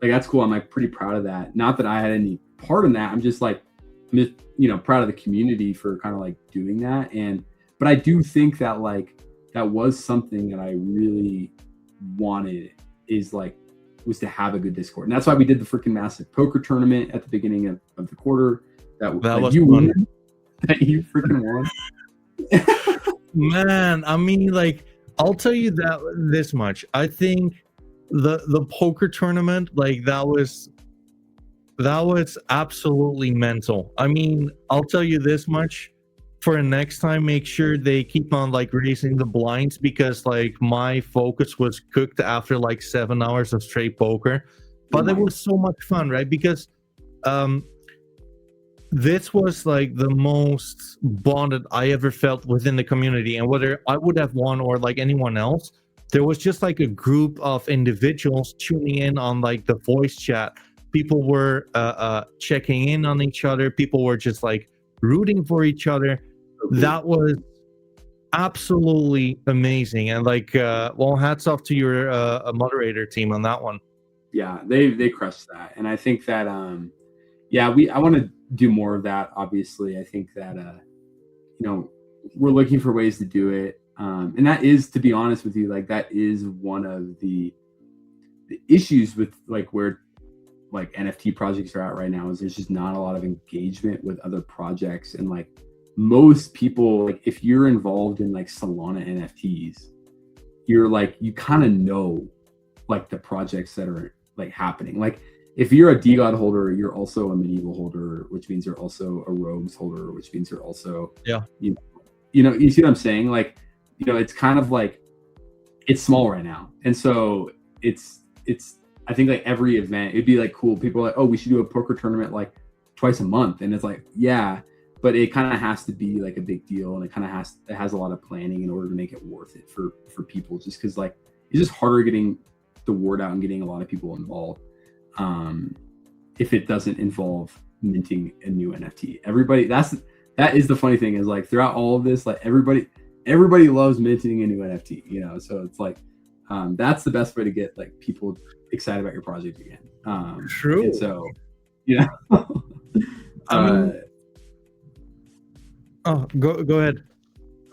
that's cool. I'm like pretty proud of that. Not that I had any part in that. I'm just you know, proud of the community for kind of like doing that. But I do think that like that was something that I really wanted was to have a good Discord. And that's why we did the freaking massive poker tournament at the beginning of the quarter. That was you fun. won. That you freaking won. Man, I mean, like, I'll tell you this much. I think the poker tournament, like that was absolutely mental. I mean, I'll tell you this much. For next time, make sure they keep on like raising the blinds, because like my focus was cooked after like 7 hours of straight poker. But it was so much fun, right? Because this was like the most bonded I ever felt within the community. And whether I would have won or like anyone else, there was just like a group of individuals tuning in on like the voice chat. People were checking in on each other. People were just like rooting for each other. That was absolutely amazing. And like, well, hats off to your moderator team on that one. Yeah, they crushed that. And I think that I want to do more of that. Obviously, I think that you know, we're looking for ways to do it, and that is, to be honest with you, like that is one of the issues with like where like NFT projects are at right now, is there's just not a lot of engagement with other projects. And like most people, like if you're involved in like Solana NFTs, you're like, you kind of know like the projects that are like happening. Like if you're a DGOD holder, you're also a MidEvil holder, which means you're also a Rogues holder, which means you're also you know, you see what I'm saying? Like, you know, it's kind of like, it's small right now. And so it's I think like every event, it'd be like cool. People are like, oh, we should do a poker tournament like twice a month. And it's like, yeah, but it kind of has to be like a big deal. And it has a lot of planning in order to make it worth it for people, just because like it's just harder getting the word out and getting a lot of people involved. If it doesn't involve minting a new NFT. Everybody, that is the funny thing, is like throughout all of this, like everybody loves minting a new NFT, you know? So it's like, that's the best way to get like people excited about your project again. True. And so, you know, I mean, go ahead.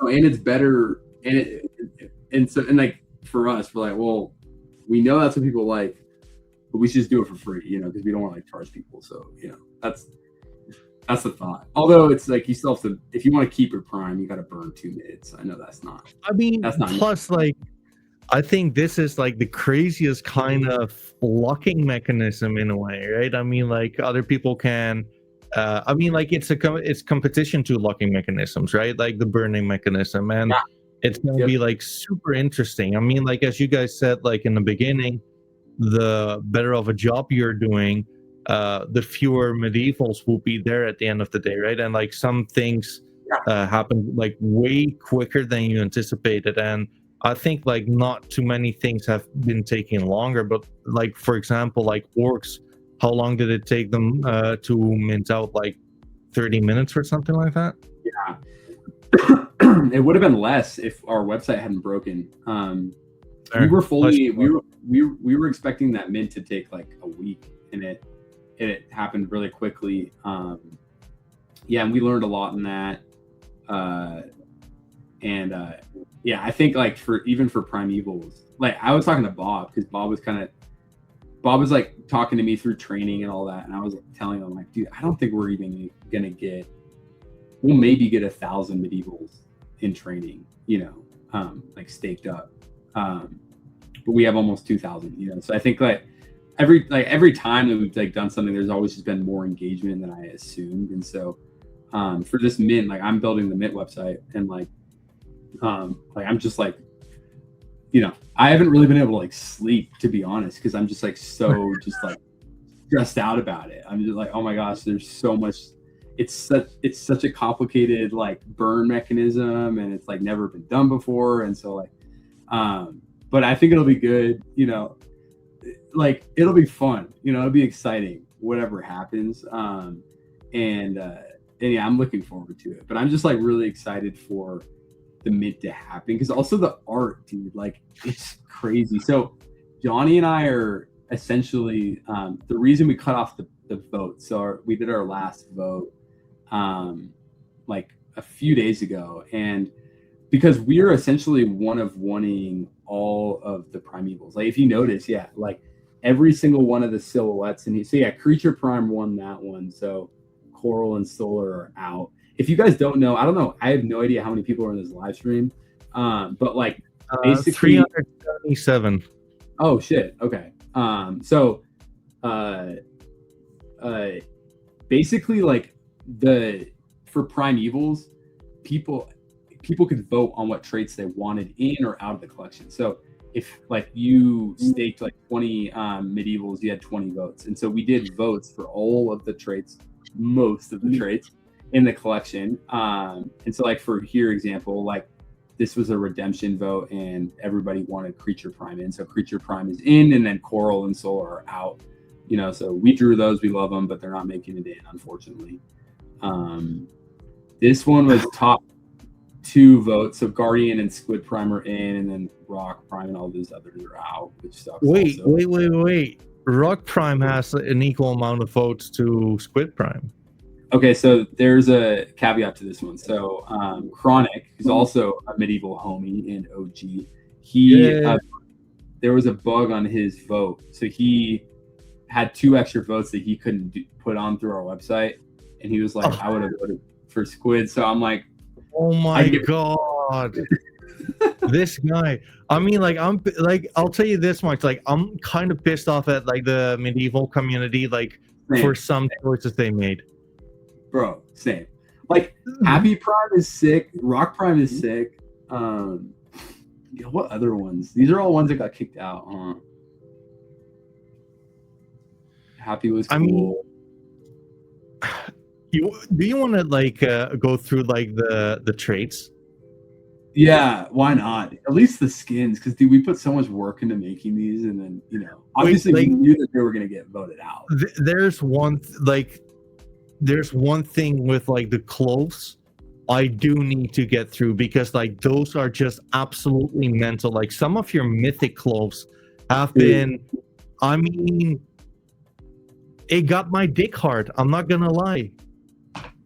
Oh, and it's better. And like for us, we're like, well, we know that's what people like, but we should just do it for free, you know, because we don't want to like charge people. So, you know, that's the thought. Although it's like, you still have to, if you want to keep your prime, you got to burn 2 mids. I know that's not. I mean, that's not plus like, I think this is like the craziest kind of locking mechanism in a way, right? I mean, like other people can, I mean, like it's competition to locking mechanisms, right? Like the burning mechanism, and it's gonna be like super interesting. I mean, like as you guys said, like in the beginning, the better of a job you're doing, the fewer MidEvils will be there at the end of the day, right? And like some things happen like way quicker than you anticipated, and I think like not too many things have been taking longer, but like for example, like orcs, how long did it take them to mint out? Like 30 minutes or something like that? Yeah. It would have been less if our website hadn't broken. We were expecting that mint to take like a week, and it happened really quickly. Yeah, and we learned a lot in that. Yeah, I think like for Primevils, like I was talking to Bob, because Bob was like talking to me through training and all that, and I was telling him like, dude, I don't think we're even gonna we'll maybe get 1,000 MidEvils in training, like staked up. But we have almost 2,000, so I think like every time that we've like done something, there's always just been more engagement than I assumed. And so for this mint, like I'm building the mint website, and like I'm just like, I haven't really been able to like sleep, to be honest, because I'm just like so just like stressed out about it. I'm just like, oh my gosh, there's so much. It's such a complicated like burn mechanism, and it's like never been done before. And so like, but I think it'll be good, like it'll be fun, it'll be exciting, whatever happens. And yeah, I'm looking forward to it, but I'm just like really excited for the mint to happen, because also the art, dude, like it's crazy. So Johnny and I are essentially the reason we cut off the vote. So we did our last vote like a few days ago, and because we are essentially one of wanting all of the Primevils. Like if you notice, yeah, like every single one of the silhouettes, and so yeah, Creature Prime won that one, so Coral and Solar are out. If you guys don't know, I don't know, I have no idea how many people are in this live stream, but like basically 377. Oh shit, okay. So basically like for Primevils, people could vote on what traits they wanted in or out of the collection. So if like you staked like 20 MidEvils, you had 20 votes. And so we did votes for all of the traits, most of the traits in the collection. And so like for here example, like this was a redemption vote, and everybody wanted Creature Prime in. So Creature Prime is in, and then Coral and Solar are out. So we drew those, we love them, but they're not making it in, unfortunately. This one was top 2 votes. So Guardian and Squid Prime are in, and then Rock Prime and all those others are out, which sucks. Wait. Rock Prime has an equal amount of votes to Squid Prime. Okay, so there's a caveat to this one. So Chronic, who's also a MidEvil homie and OG, there was a bug on his vote. So he had 2 extra votes that he couldn't put on through our website. And he was like, I would have voted for Squid. So I'm like, oh my God. This guy. I mean, like, I'll tell you this much. Like, I'm kind of pissed off at like the MidEvil community, like for some choices they made. Bro, same. Like Happy Prime is sick. Rock Prime is sick. What other ones? These are all ones that got kicked out, huh? Happy was cool. I mean, do you want to like go through like the traits? Yeah, why not? At least the skins, because dude, we put so much work into making these, and then obviously we knew that they were gonna get voted out. There's one thing with like the clothes I do need to get through, because like those are just absolutely mental. Like some of your mythic clothes have been, I mean, it got my dick hard. I'm not gonna lie.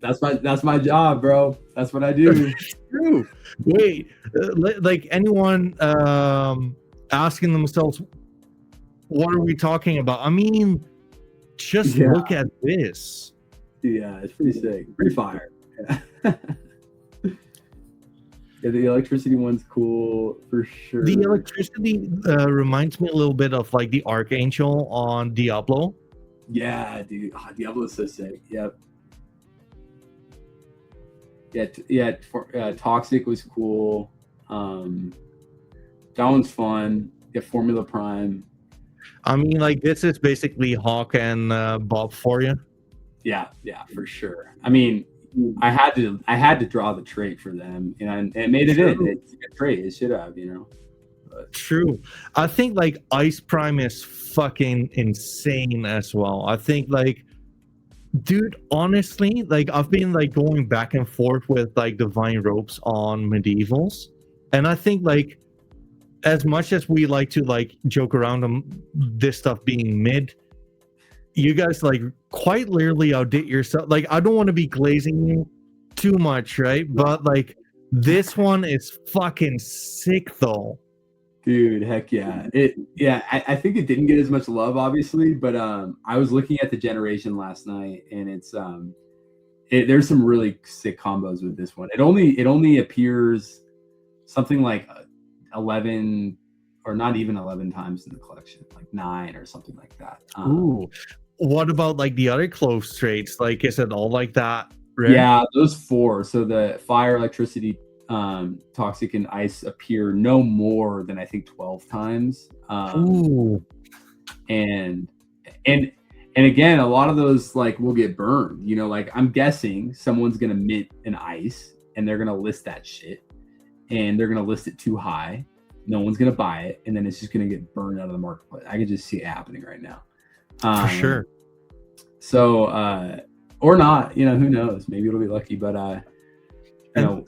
That's my job, bro. That's what I do. True. Wait, like anyone asking themselves, what are we talking about? I mean, just look at this. Yeah, it's pretty sick. Pretty fire. Yeah. Yeah, the electricity one's cool for sure. The electricity reminds me a little bit of like the Archangel on Diablo. Yeah, dude. Oh, Diablo is so sick. Yep. Toxic was cool. That one's fun. Get Formula Prime. I mean, like this is basically Hawk and Bob for you. Yeah, for sure. I mean, I had to draw the trait for them, and it made it in. It's a good trait. It should have, But. True. I think like Ice Prime is fucking insane as well. I think like, dude, honestly, like I've been like going back and forth with like Divine Ropes on MidEvils, and I think like as much as we like to like joke around on this stuff being mid, you guys like quite literally outdid yourself. Like I don't want to be glazing you too much, right? But like this one is fucking sick though. Dude, heck yeah. I think it didn't get as much love, obviously, but I was looking at the generation last night, and it's there's some really sick combos with this one. It only appears something like 11 or not even 11 times in the collection, like 9 or something like that. Ooh. What about like the other close traits? Like, is it all like that? Right? Yeah, those 4. So the fire, electricity, toxic, and ice appear no more than I think 12 times. Ooh. And again, a lot of those like will get burned. Like I'm guessing someone's gonna mint an ice and they're gonna list that shit, and they're gonna list it too high. No one's gonna buy it, and then it's just gonna get burned out of the marketplace. I can just see it happening right now. For sure. So or not, who knows? Maybe it'll be lucky, but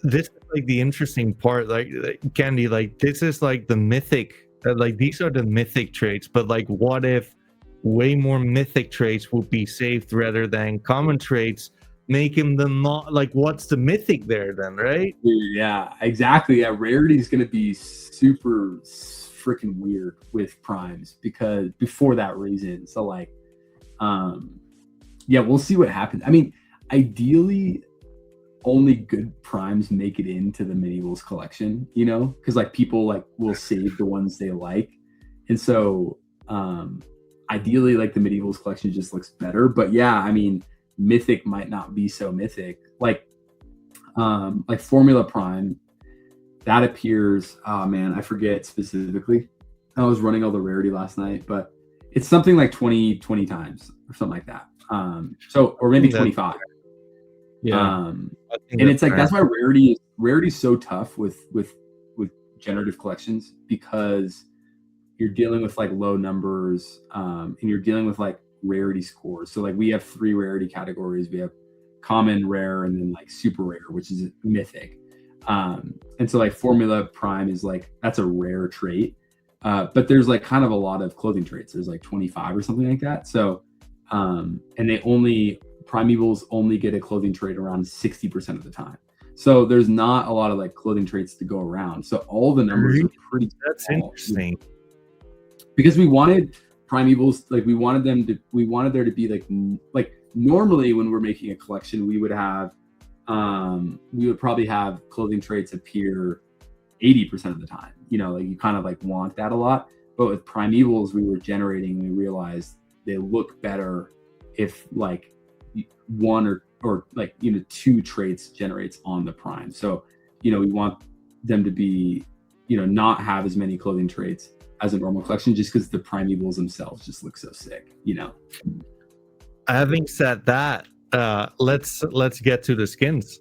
this is like the interesting part, like Candy, like this is like the mythic, like these are the mythic traits, but like what if way more mythic traits would be saved rather than common traits, making them not like, what's the mythic there then, right? Yeah, exactly. Yeah, rarity is going to be super freaking weird with primes because before that reason. So like yeah, we'll see what happens. I mean, ideally only good primes make it into the MidEvils collection, because like people like will save the ones they like, and so ideally like the MidEvils collection just looks better. But yeah, I mean, mythic might not be so mythic. Like Formula Prime, that appears, oh man, I forget specifically. I was running all the rarity last night, but it's something like 20 times or something like that. Or maybe 25. Yeah. And it's like, that's why rarity is so tough with generative collections, because you're dealing with like low numbers, and you're dealing with like rarity scores. So like we have 3 rarity categories. We have common, rare, and then like super rare, which is mythic. And so like Formula Prime is like, that's a rare trait. But there's like kind of a lot of clothing traits. There's like 25 or something like that. So and Primevils only get a clothing trait around 60% of the time. So there's not a lot of like clothing traits to go around. So all the numbers are pretty That's small. Interesting. Because we wanted Primevils, like we wanted there to be like normally when we're making a collection, we would probably have clothing traits appear 80% of the time. Like you kind of like want that a lot. But with Primevils, we were generating, we realized they look better if like 1 or like 2 traits generates on the prime. So we want them to be not have as many clothing traits as a normal collection, just because the Primevils themselves just look so sick. Having said that, let's get to the skins.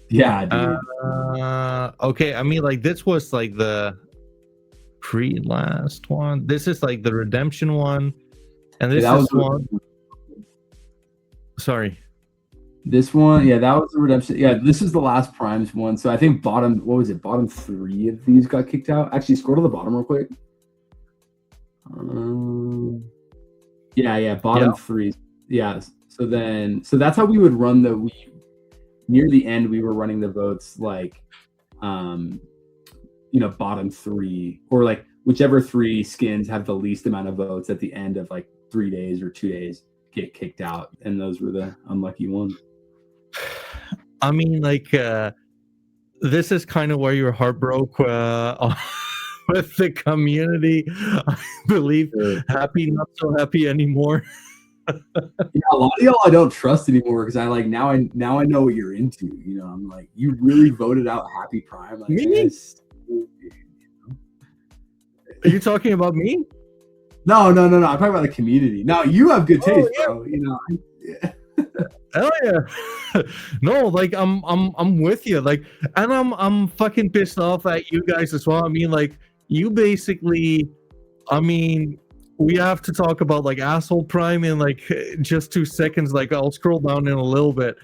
Yeah, dude. Okay, I mean, like this was like the pre-last one. This is like the redemption one, and this is one. Sorry. This one, yeah, that was the redemption. Yeah, this is the last primes one. So I think bottom 3 of these got kicked out. Actually, scroll to the bottom real quick. Bottom 3. Yeah. So that's how we would run near the end, we were running the votes like, bottom 3, or like whichever 3 skins have the least amount of votes at the end of like 3 days or 2 days get kicked out, and those were the unlucky ones. I mean, like this is kind of where your heart broke with the community. I believe happy, not so happy anymore. Yeah, a lot of y'all I don't trust anymore, because I like now I know what you're into. I'm like, you really voted out Happy Prime. Like, me? Are you talking about me? No. I'm talking about the community. No, you have good taste, bro. Hell yeah. No, like I'm with you. Like, and I'm fucking pissed off at you guys as well. I mean, like, you basically, I mean, we have to talk about like asshole prime in like just 2 seconds. Like, I'll scroll down in a little bit.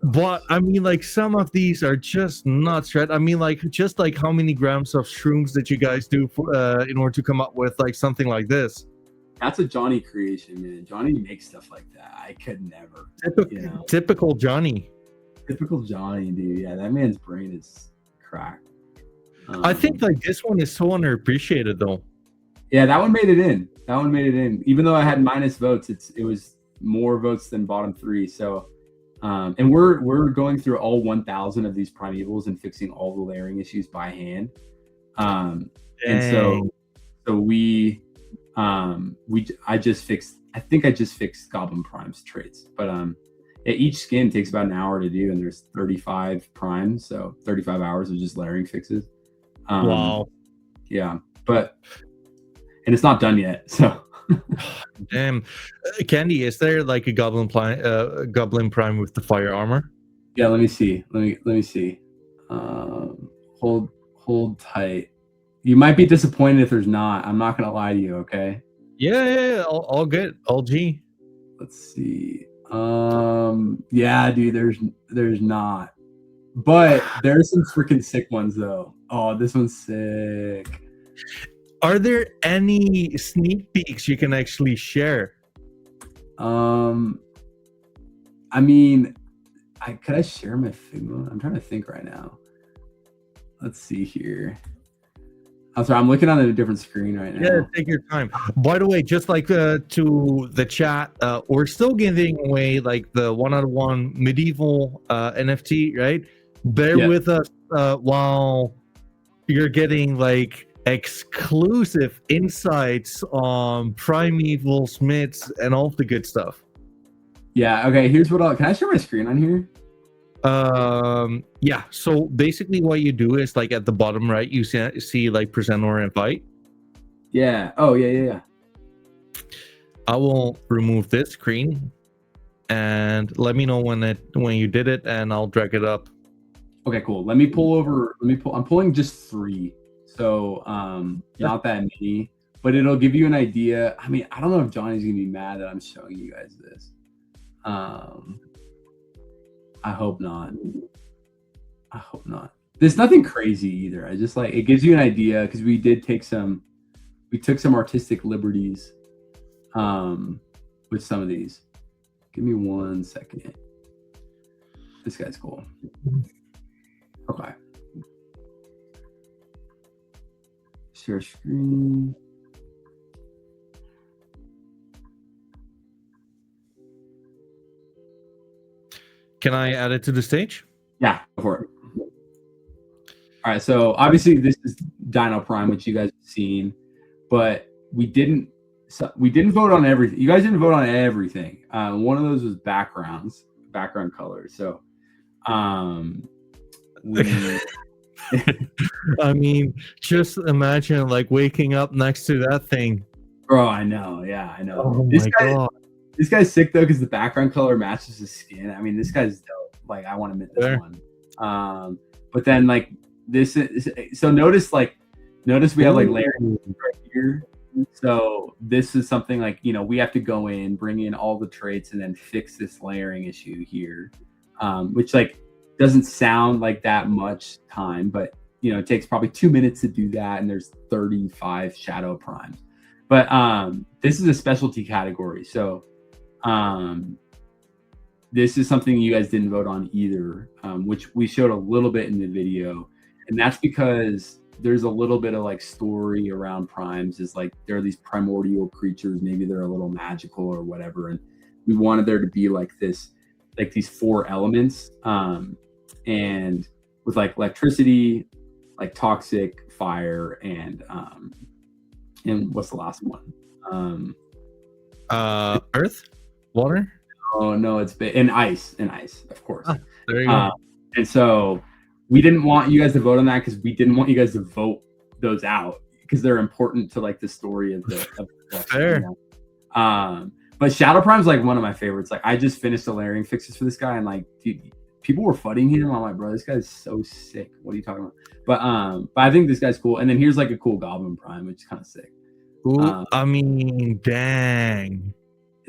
But I mean, like, some of these are just nuts, right? I mean, like, just like how many grams of shrooms did you guys do for, in order to come up with like something like this? That's a Johnny creation, man. Johnny makes stuff like that. I could never. Typical Johnny. Typical Johnny, dude. Yeah, that man's brain is cracked. I think like this one is so underappreciated, though. Yeah, that one made it in. Even though I had minus votes, it was more votes than bottom three. So, and we're going through all 1,000 of these Primevils and fixing all the layering issues by hand. And so I just fixed Goblin Prime's traits, but each skin takes about an hour to do, and there's 35 primes, so 35 hours of just layering fixes. Wow. Yeah, and it's not done yet, so. Damn. Candy, is there like a Goblin Prime with the fire armor? Yeah, let me see. Let me see. Hold tight. You might be disappointed if there's not. I'm not gonna lie to you, okay? Yeah. All good. All G. Let's see. Yeah, dude, there's not. But there's some freaking sick ones though. Oh, this one's sick. Are there any sneak peeks you can actually share? I mean, could I share my Figma? I'm trying to think right now. Let's see here. I'm sorry, I'm looking on a different screen right now. Yeah, take your time. By the way, just like to the chat, we're still giving away like the 1/1 medieval NFT, right? Bear with us while you're getting like exclusive insights on Primevils, mids, and all the good stuff. Yeah, okay, here's what can I share my screen on here? Yeah, so basically what you do is like at the bottom right you see like present or invite. Yeah. Oh yeah. I will remove this screen and let me know when you did it, and I'll drag it up. Okay, cool. I'm pulling just 3, so not that many, but it'll give you an idea. I mean, I don't know if Johnny's gonna be mad that I'm showing you guys this. I hope not. There's nothing crazy either. I just like, it gives you an idea because we took some artistic liberties with some of these. Give me 1 second. This guy's cool. Okay. Share screen. Can I add it to the stage? Yeah, go for it. All right, so obviously this is Dino Prime, which you guys have seen, but we didn't vote on everything. You guys didn't vote on everything. One of those was background colors. So, I mean, just imagine like waking up next to that thing. Bro, I know. Yeah, I know. Oh my God. This guy's sick though because the background color matches his skin. I mean, this guy's dope. Like, I want to mint this one. But then like this is, so notice we have like layering right here. So this is something like, we have to go in, bring in all the traits, and then fix this layering issue here, which like doesn't sound like that much time, but it takes probably 2 minutes to do that, and there's 35 shadow primes. But this is a specialty category, so this is something you guys didn't vote on either, which we showed a little bit in the video, and that's because there's a little bit of like story around primes. Is like there are these primordial creatures, maybe they're a little magical or whatever, and we wanted there to be like this, like these 4 elements, and with like electricity, like toxic, fire, and what's the last one? Earth, water. Oh no, it's and ice, of course. There you go. And so we didn't want you guys to vote on that because we didn't want you guys to vote those out because they're important to like the story of the book. Fair. But But Shadow Prime's like one of my favorites. Like I just finished the layering fixes for this guy, and like dude, people were fudding him. I'm like, bro, this guy's so sick. What are you talking about? But I think this guy's cool. And then here's like a cool Goblin Prime, which is kind of sick. I mean, dang.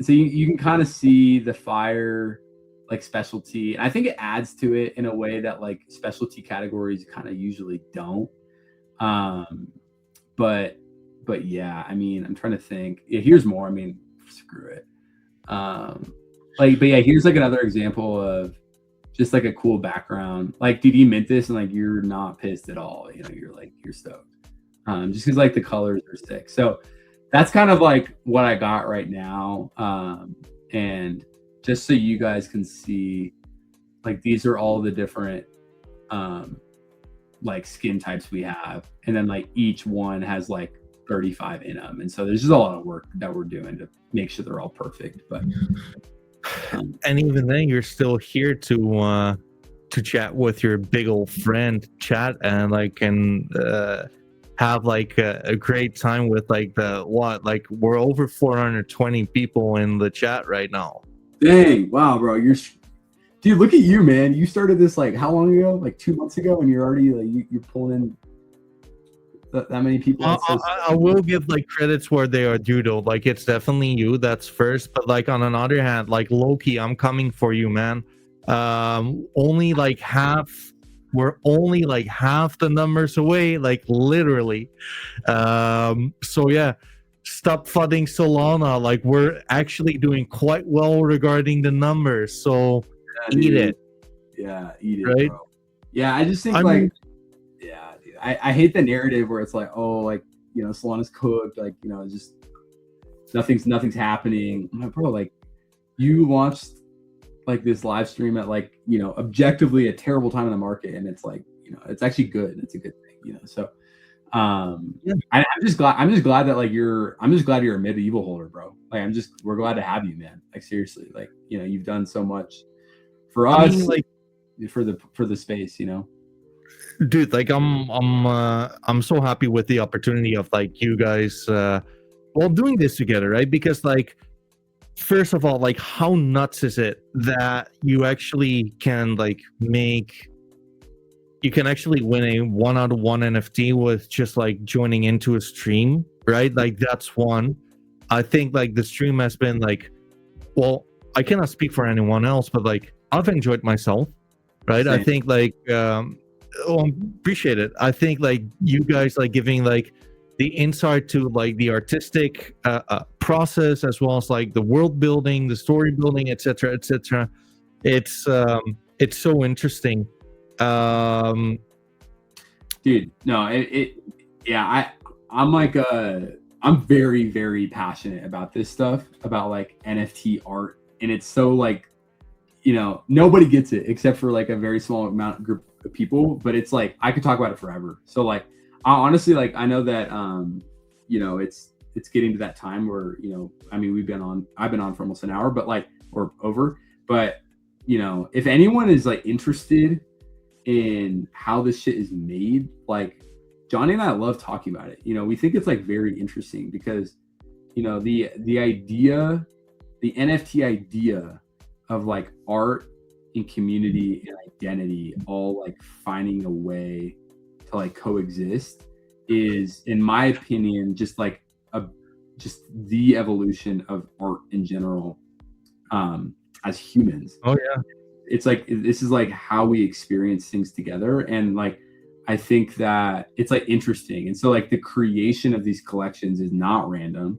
So you can kind of see the fire like specialty, and I think it adds to it in a way that like specialty categories kind of usually don't. But yeah, I mean, I'm trying to think. Yeah, here's more. I mean, screw it. But yeah, here's like another example of just like a cool background. Like, dude, you mint this and like you're not pissed at all. You know, you're stoked. Just because like the colors are sick. So that's kind of like what I got right now. And just so you guys can see, like these are all the different like skin types we have, and then like each one has like 35 in them, and so there's just a lot of work that we're doing to make sure they're all perfect. But and even then, you're still here to chat with your big old friend, chat, and like have like a great time with like like we're over 420 people in the chat right now. Dang, wow, bro, dude, look at you, man. You started this like how long ago? Like 2 months ago, and you're already like you're pulling in that many people. I will give like credits where they are due though. Like it's definitely you that's first, but like on another hand, like Loki, I'm coming for you, man. Only like we're only like half the numbers away, like literally. So yeah, stop fudding Solana. Like we're actually doing quite well regarding the numbers. So yeah, eat it. Yeah, eat it, right? Bro. Yeah, I just think yeah, dude, I hate the narrative where it's like, oh, like, you know, Solana's cooked, like, you know, just nothing's happening. I'm like, bro, like you launched like this live stream at like, you know, objectively a terrible time in the market, and it's like, you know, it's actually good. It's a good thing, you know. So yeah. I'm just glad that like you're a MidEvil holder, bro. Like we're glad to have you, man. Like seriously, like, you know, you've done so much for us, I mean, like for the space, you know. Dude, like I'm so happy with the opportunity of like you guys doing this together, right? Because like first of all, like how nuts is it that you actually can like you can actually win a 1-out-of-1 NFT with just like joining into a stream, right? Like that's one. I think like the stream has been like, well, I cannot speak for anyone else, but like I've enjoyed myself, right? Same. I think like appreciate it. I think like you guys like giving like the insight to like the artistic process, as well as like the world building, the story building, etc. It's so interesting. Dude, no, yeah, I'm like I'm very, very passionate about this stuff, about like NFT art, and it's so like, you know, nobody gets it except for like a very small group of people, but it's like I could talk about it forever. So like I honestly, like, I know that you know, it's getting to that time where, you know, I mean, I've been on for almost an hour, but like, or over, but you know, if anyone is like interested in how this shit is made, like Johnny and I love talking about it. You know, we think it's like very interesting because, you know, the idea, the NFT idea of like art and community and identity all like finding a way to like coexist is, in my opinion, just like just the evolution of art in general as humans. Oh yeah. It's like, this is like how we experience things together, and like I think that it's like interesting. And so like the creation of these collections is not random.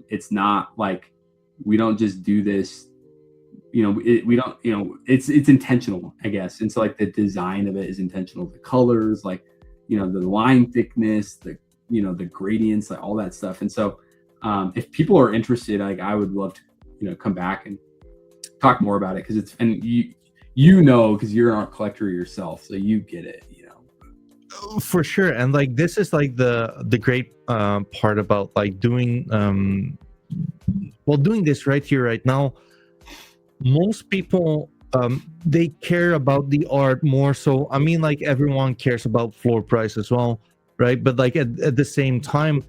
It's not like we don't just do this, you know, we don't, you know, it's intentional, I guess. And so like the design of it is intentional, the colors, like, you know, the line thickness, the, you know, the gradients, like all that stuff. And so if people are interested, like I would love to, you know, come back and talk more about it, because it's, and you know, because you're an art collector yourself, so you get it, you know. For sure. And like this is like the great part about like doing doing this right here right now. Most people they care about the art more so. I mean, like everyone cares about floor price as well, right? But like at the same time,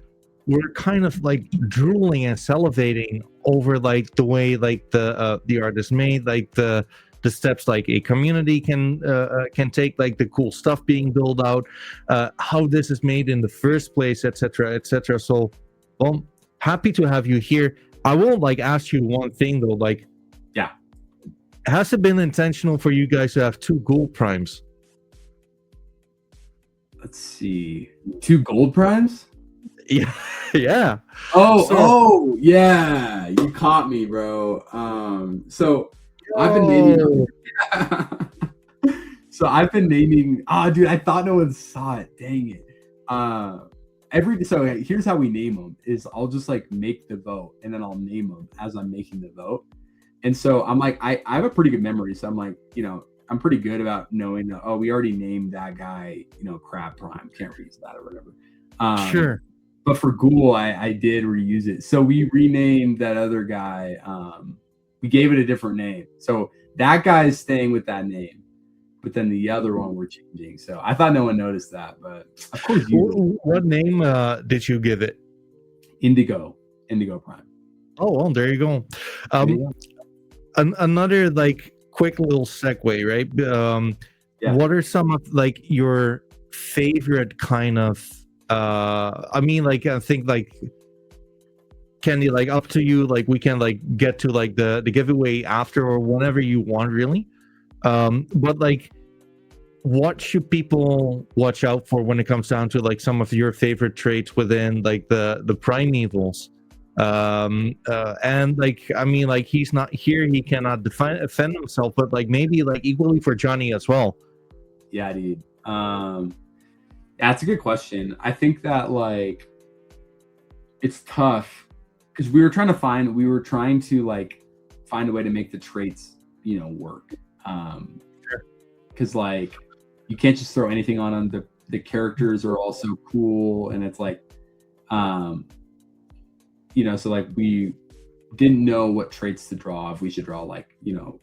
we're kind of like drooling and salivating over like the way like the art is made, like the steps like a community can take, like the cool stuff being built out, how this is made in the first place, etc., etc. So, well, happy to have you here. I will like ask you one thing though, like, yeah, has it been intentional for you guys to have 2 gold primes? Let's see, 2 gold primes. Yeah, yeah. Oh, yeah, you caught me, bro. So I've been naming. So I've been naming. Oh, dude, I thought no one saw it. Dang it. So here's how we name them: is I'll just like make the vote, and then I'll name them as I'm making the vote. And so I'm like, I have a pretty good memory, so I'm like, I'm pretty good about knowing that. Oh, we already named that guy, Crab Prime. Can't reuse that or whatever. Sure. But for Ghoul, I did reuse it. So we renamed that other guy. We gave it a different name. So that guy is staying with that name, but then the other one we're changing. So I thought no one noticed that, but of course you. What name did you give it? Indigo Prime. Oh, well, there you go. Another like quick little segue, right? Yeah. What are some of like your favorite kind of? I mean, like, I think like, Candy, like, up to you. Like, we can like get to like the giveaway after or whenever you want, really. But like, what should people watch out for when it comes down to like some of your favorite traits within like the Primevils? And like, I mean, like, he's not here, he cannot defend himself, but like maybe like equally for Johnny as well. Yeah, dude. That's a good question. I think that like it's tough because we were trying to like find a way to make the traits, work. Because like you can't just throw anything on them. The characters are also cool, and it's like, so like we didn't know what traits to draw. If we should draw like,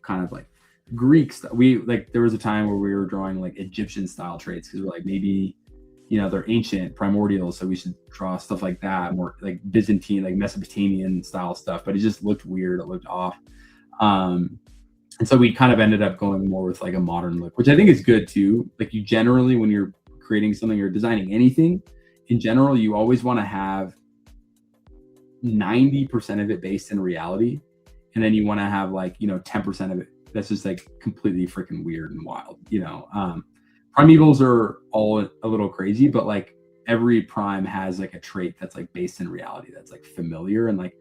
kind of like Greek stuff. There was a time where we were drawing like Egyptian style traits because we're like, maybe, they're ancient, primordial, so we should draw stuff like that, more like Byzantine, like Mesopotamian style stuff. But it just looked weird. It looked off. And so we kind of ended up going more with like a modern look, which I think is good too. Like, you generally, when you're creating something or designing anything in general, you always want to have 90% of it based in reality. And then you want to have like, 10% of it that's just like completely freaking weird and wild. Primevils are all a little crazy, but like every prime has like a trait that's like based in reality, that's like familiar, and like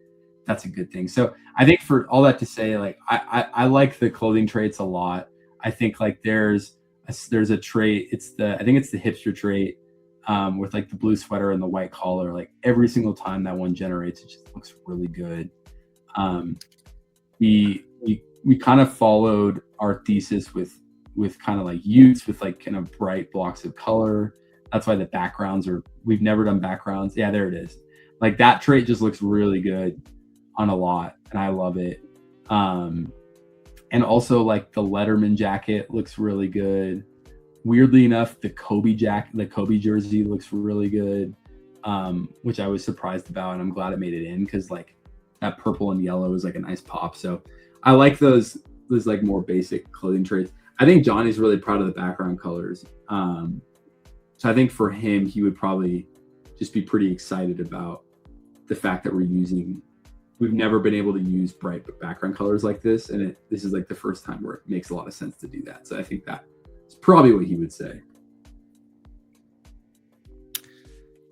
that's a good thing. So I think, for all that to say, like I like the clothing traits a lot. I think like there's a trait, I think it's the hipster trait, with like the blue sweater and the white collar. Like every single time that one generates, it just looks really good. We kind of followed our thesis with kind of like youths with like kind of bright blocks of color. That's why the backgrounds we've never done backgrounds. Yeah, there it is. Like that trait just looks really good on a lot, and I love it. And also like the Letterman jacket looks really good. Weirdly enough, the Kobe jersey looks really good, which I was surprised about, and I'm glad it made it in, because like that purple and yellow is like a nice pop. So I like those like more basic clothing traits. I think Johnny's really proud of the background colors. So I think for him, he would probably just be pretty excited about the fact that we've never been able to use bright background colors like this. And this is like the first time where it makes a lot of sense to do that. So I think that's probably what he would say.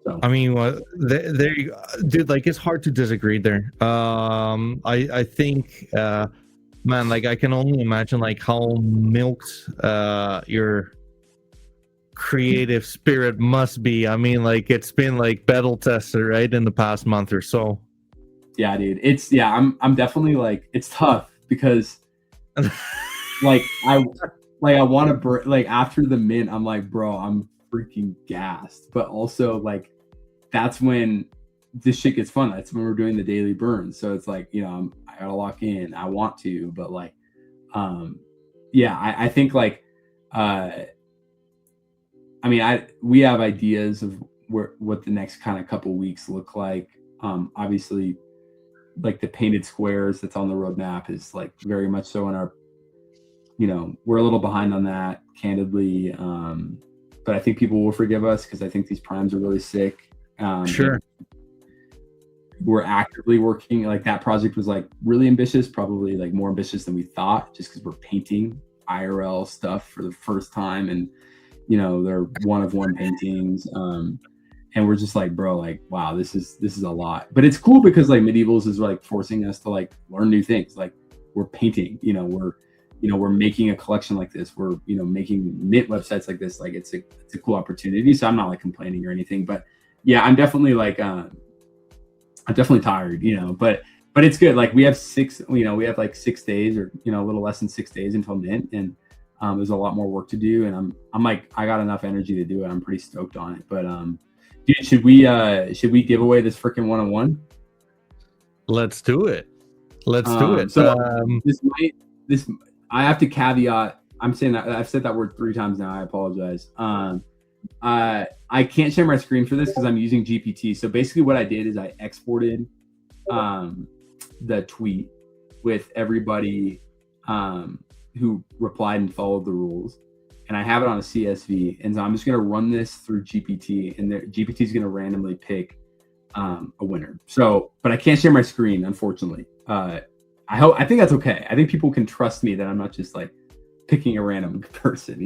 So. I mean, there you go. Dude, like, it's hard to disagree there. I think, man, like, I can only imagine like how milked your creative spirit must be. I mean, like, it's been like battle tested, right, in the past month or so. Yeah, dude. I'm definitely like, it's tough because like I want to like after the mint, I'm like, bro, I'm freaking gassed. But also like that's when this shit gets fun. That's when we're doing the daily burns. So it's like, I gotta lock in. I want to, but like, yeah, I think like, I mean, we have ideas of what the next kind of couple weeks look like. Obviously, like the painted squares that's on the roadmap is like very much so in our, we're a little behind on that, candidly. But I think people will forgive us because I think these primes are really sick. Sure. We're actively working, like that project was like really ambitious, probably like more ambitious than we thought, just because we're painting IRL stuff for the first time, and they're one of one paintings, and we're just like, bro, like, wow, this is a lot. But it's cool because like MidEvils is like forcing us to like learn new things. Like we're painting, we're making a collection like this, we're making mint websites like this. Like it's a cool opportunity. So I'm not like complaining or anything, but yeah, I'm definitely like I'm definitely tired, but it's good. Like we have like 6 days, or a little less than 6 days until mint, and there's a lot more work to do, and I'm like, I got enough energy to do it. I'm pretty stoked on it. But dude, should we give away this freaking 101? Let's do it. So this I have to caveat. I'm saying that I've said that word 3 times now. I apologize. I can't share my screen for this because I'm using GPT. So basically what I did is I exported the tweet with everybody who replied and followed the rules, and I have it on a CSV, and so I'm just going to run this through GPT, and GPT is going to randomly pick a winner. So, but I can't share my screen, unfortunately. I think that's okay. I think people can trust me that I'm not just like picking a random person,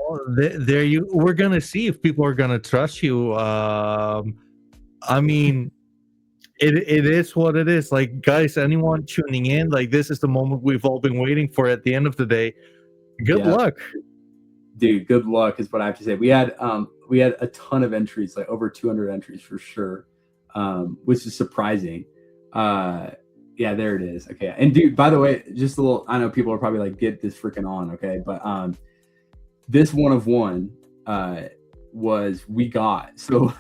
We're gonna see if people are gonna trust you. I mean, it is what it is. Like, guys, anyone tuning in, like, this is the moment we've all been waiting for. At the end of the day, good luck, dude. Good luck is what I have to say. We had a ton of entries, like over 200 entries for sure, which is surprising. Yeah, there it is. Okay, and dude, by the way, just a little. I know people are probably like, get this freaking on, okay, but this one of one was we got. So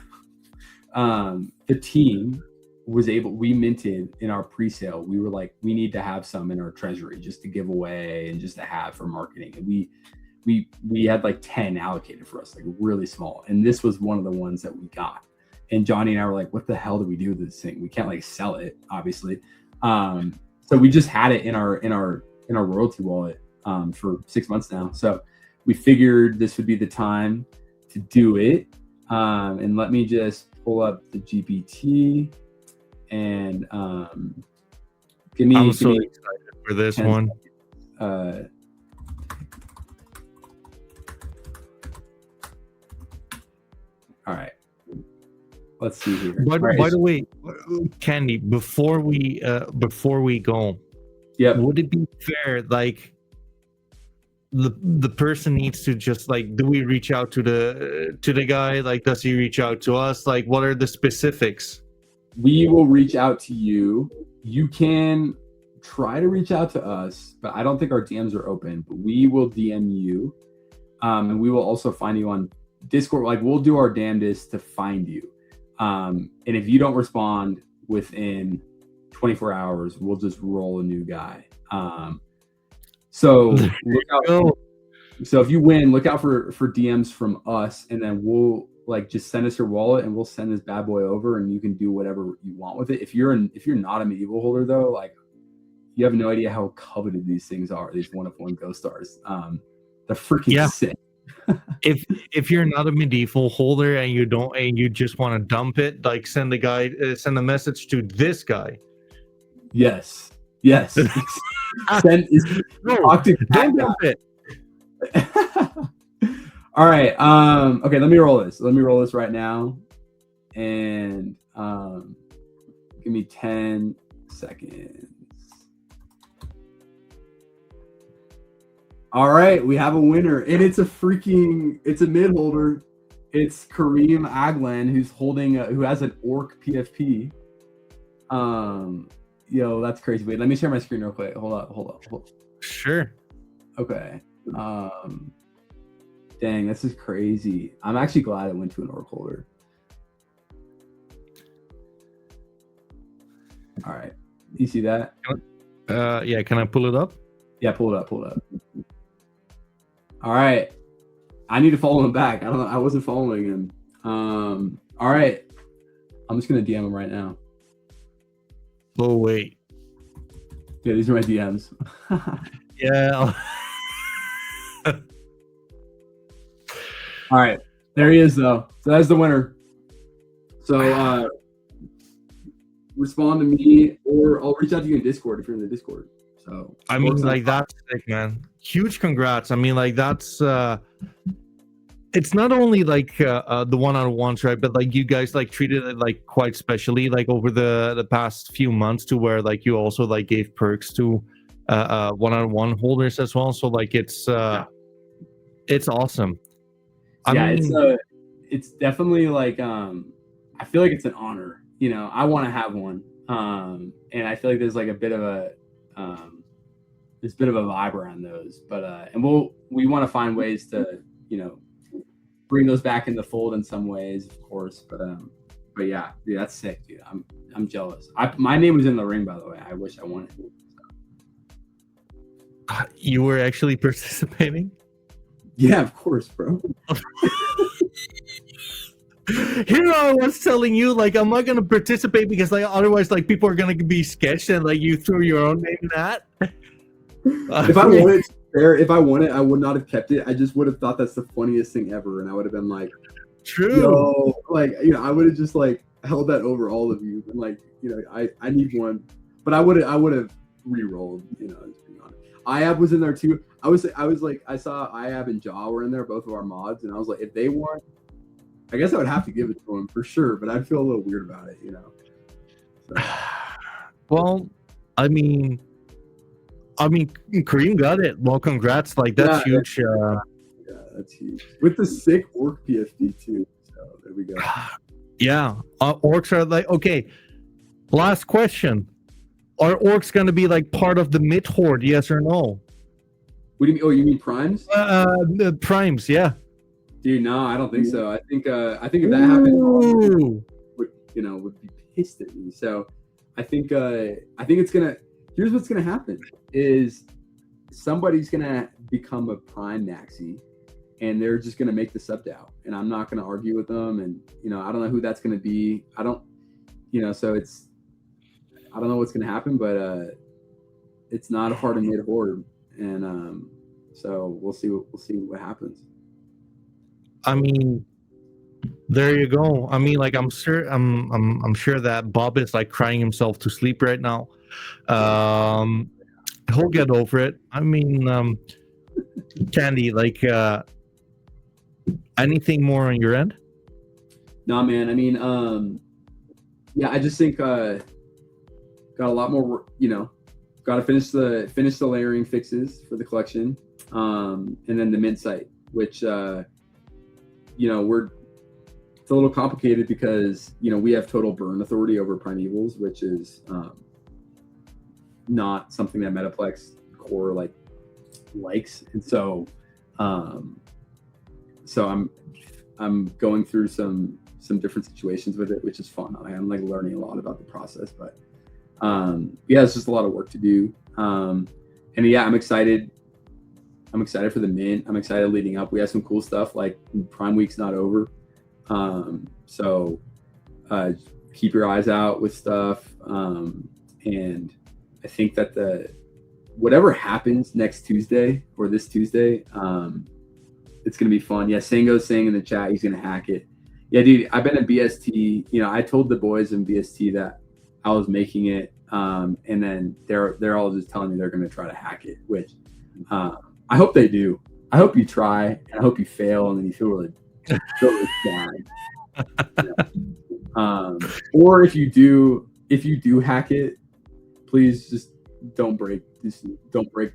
the team was we minted in our pre-sale. We were like, we need to have some in our treasury just to give away and just to have for marketing. And we had like 10 allocated for us, like really small. And this was one of the ones that we got. And Johnny and I were like, what the hell do we do with this thing? We can't like sell it, obviously. So we just had it in our royalty wallet for 6 months now. So we figured this would be the time to do it. And let me just pull up the GPT and give me. I'm so excited for this one. All right. Let's see here. By the way, Candy, before we go, would it be fair, like, the person needs to just like, do we reach out to the guy? Like, does he reach out to us? Like, what are the specifics? We will reach out to you. You can try to reach out to us, but I don't think our DMs are open. But we will DM you, and we will also find you on Discord. Like, we'll do our damnedest to find you. And if you don't respond within 24 hours, we'll just roll a new guy. So look out. So if you win, look out for DMs from us, and then we'll like just send us your wallet, and we'll send this bad boy over, and you can do whatever you want with it. If you're not a medieval holder though, like, you have no idea how coveted these things are. These one of one ghost stars. They're freaking sick. if you're not a medieval holder and you just want to dump it, like, send a message to this guy. Yes. Don't dump it. All right. Okay, let me roll this right now, and give me 10 seconds. All right, we have a winner, and it's a mid holder. It's Kareem Aglan, who has an orc PFP. Yo, that's crazy. Wait, let me share my screen real quick. Hold up. Sure. Okay. Dang, this is crazy. I'm actually glad it went to an orc holder. All right. You see that? Yeah, can I pull it up? Yeah, pull it up. All right. I need to follow him back. I don't know. I wasn't following him. All right. I'm just going to DM him right now. Oh wait. Yeah, these are my DMs. Yeah. All right, there he is though. So that's the winner. So respond to me, or I'll reach out to you in Discord if you're in the Discord. So I mean, like, that's sick, man. Huge congrats. I mean, like, that's it's not only like the one-on-ones, right? But like you guys like treated it like quite specially, like over the past few months, to where like you also like gave perks to one-on-one holders as well. So like it's awesome. Yeah, it's definitely like I feel like it's an honor. You know, I want to have one, and I feel like there's like a bit of a vibe around those. But and we want to find ways to, you know, bring those back in the fold in some ways, of course. But yeah, dude, that's sick, dude. I'm jealous. My name was in the ring, by the way. I wish I won it. You were actually participating? Yeah, of course, bro. Here I was telling you, like, I'm not gonna participate because, like, otherwise, like, people are gonna be sketched and like you threw your own name in that. If I wanted it, fair. If I won it, I would not have kept it. I just would have thought that's the funniest thing ever, and I would have been like, "True." Yo, like, you know, I would have just like held that over all of you, and like, you know, I need one, but I would have re-rolled. You know, just being honest. IAB was in there too. I was like, I saw IAB and Jaw were in there, both of our mods, and I was like, if they won, I guess I would have to give it to them for sure, but I'd feel a little weird about it, you know. So. Well, I mean, Kareem got it. Well, congrats! Like, that's huge. Yeah, that's huge. With the sick orc PFD too. So there we go. Yeah, orcs are like, okay. Last question: are orcs going to be like part of the mid horde? Yes or no? What do you mean? Oh, you mean primes? The primes, yeah. Dude, no, I don't think so. I think if that happened, would be pissed at me. So I think it's gonna. Here's what's gonna happen: is somebody's gonna become a prime maxi, and they're just gonna make the sub DAO, and I'm not gonna argue with them. And you know, I don't know who that's gonna be. I don't, you know, so it's. I don't know what's gonna happen, but it's not a hard and made horde, and so we'll see what happens. I mean, there you go. I mean, like, I'm sure that Bob is like crying himself to sleep right now. He'll get over it. I mean, Candy, like, anything more on your end? Nah, man. I mean, yeah, I just think got a lot more. You know, got to finish the layering fixes for the collection, and then the mint site, which you know, it's a little complicated because, you know, we have total burn authority over Primevils, which is not something that Metaplex core likes, and so I'm going through some different situations with it, which is fun. I'm like learning a lot about the process, but yeah, it's just a lot of work to do, and yeah, I'm excited for the mint. I'm excited leading up. We have some cool stuff, like Primeweek's not over. So keep your eyes out with stuff. And I think that whatever happens next Tuesday or this Tuesday, it's going to be fun. Yeah. Sango's saying in the chat, he's going to hack it. Yeah, dude, I've been at BST, you know, I told the boys in BST that I was making it. And then they're all just telling me they're going to try to hack it, which, I hope they do. I hope you try, and I hope you fail, and then you feel really bad. Or if you do hack it, please just don't break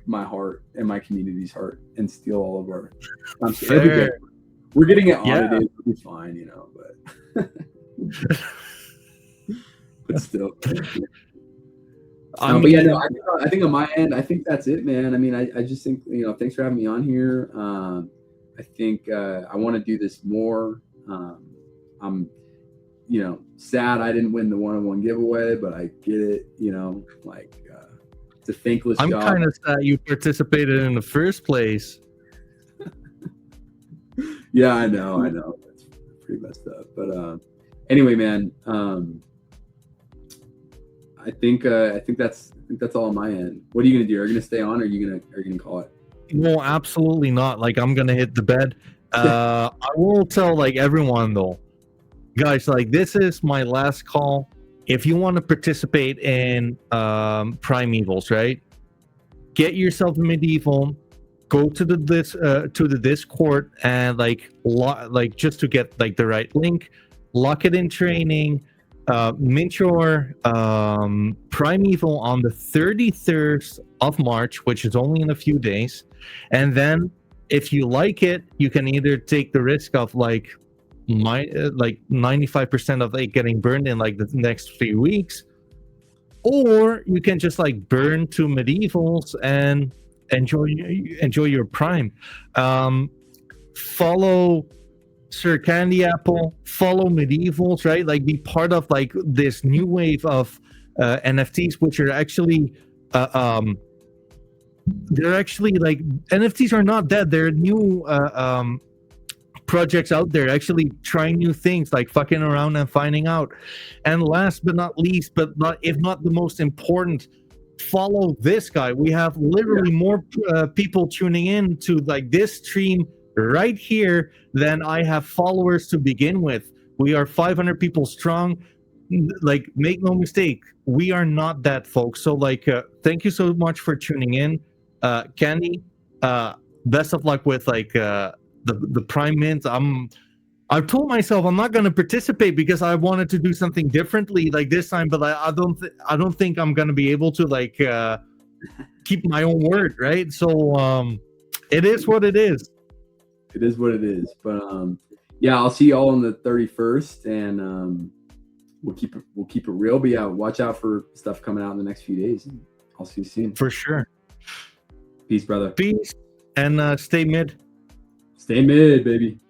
my heart and my community's heart and steal all of our. We're getting it audited. It'll be fine, you know. But still. But yeah, no, I think on my end, I think that's it, man. I mean, I just think, you know, thanks for having me on here. I think I want to do this more. I'm, you know, sad I didn't win the one-on-one giveaway, but I get it. You know, like it's a thankless job. I'm kind of sad you participated in the first place. Yeah, I know. That's pretty messed up. But anyway, man. I think that's all on my end. What are you gonna do? Are you gonna stay on, or are you gonna call it? No, absolutely not. Like, I'm gonna hit the bed. I will tell like everyone though, guys. Like, this is my last call. If you want to participate in Primevils, right? Get yourself a medieval. Go to the Discord and like just to get like the right link, lock it in training. Mint your Primeval on the 31st of March, which is only in a few days, and then if you like it, you can either take the risk of like 95% of it getting burned in like the next few weeks, or you can just like burn to medievals and enjoy your prime. Follow Sir Candy Apple, follow medievals, right? Like, be part of like this new wave of NFTs, which are actually they're actually like, NFTs are not dead. They're new projects out there actually trying new things, like fucking around and finding out. And last but not least, but not if not the most important, follow this guy. We have literally more people tuning in to like this stream right here than I have followers to begin with. We are 500 people strong. Like, make no mistake, we are not that, folks. So like, thank you so much for tuning in. Candy, best of luck with like the prime mint. I've told myself I'm not going to participate because I wanted to do something differently like this time, but I don't think I'm going to be able to like keep my own word, right? So it is what it is. It is what it is. But yeah, I'll see you all on the 31st, and we'll keep it real. But yeah, watch out for stuff coming out in the next few days. I'll see you soon. For sure. Peace, brother. Peace, and stay mid. Stay mid, baby.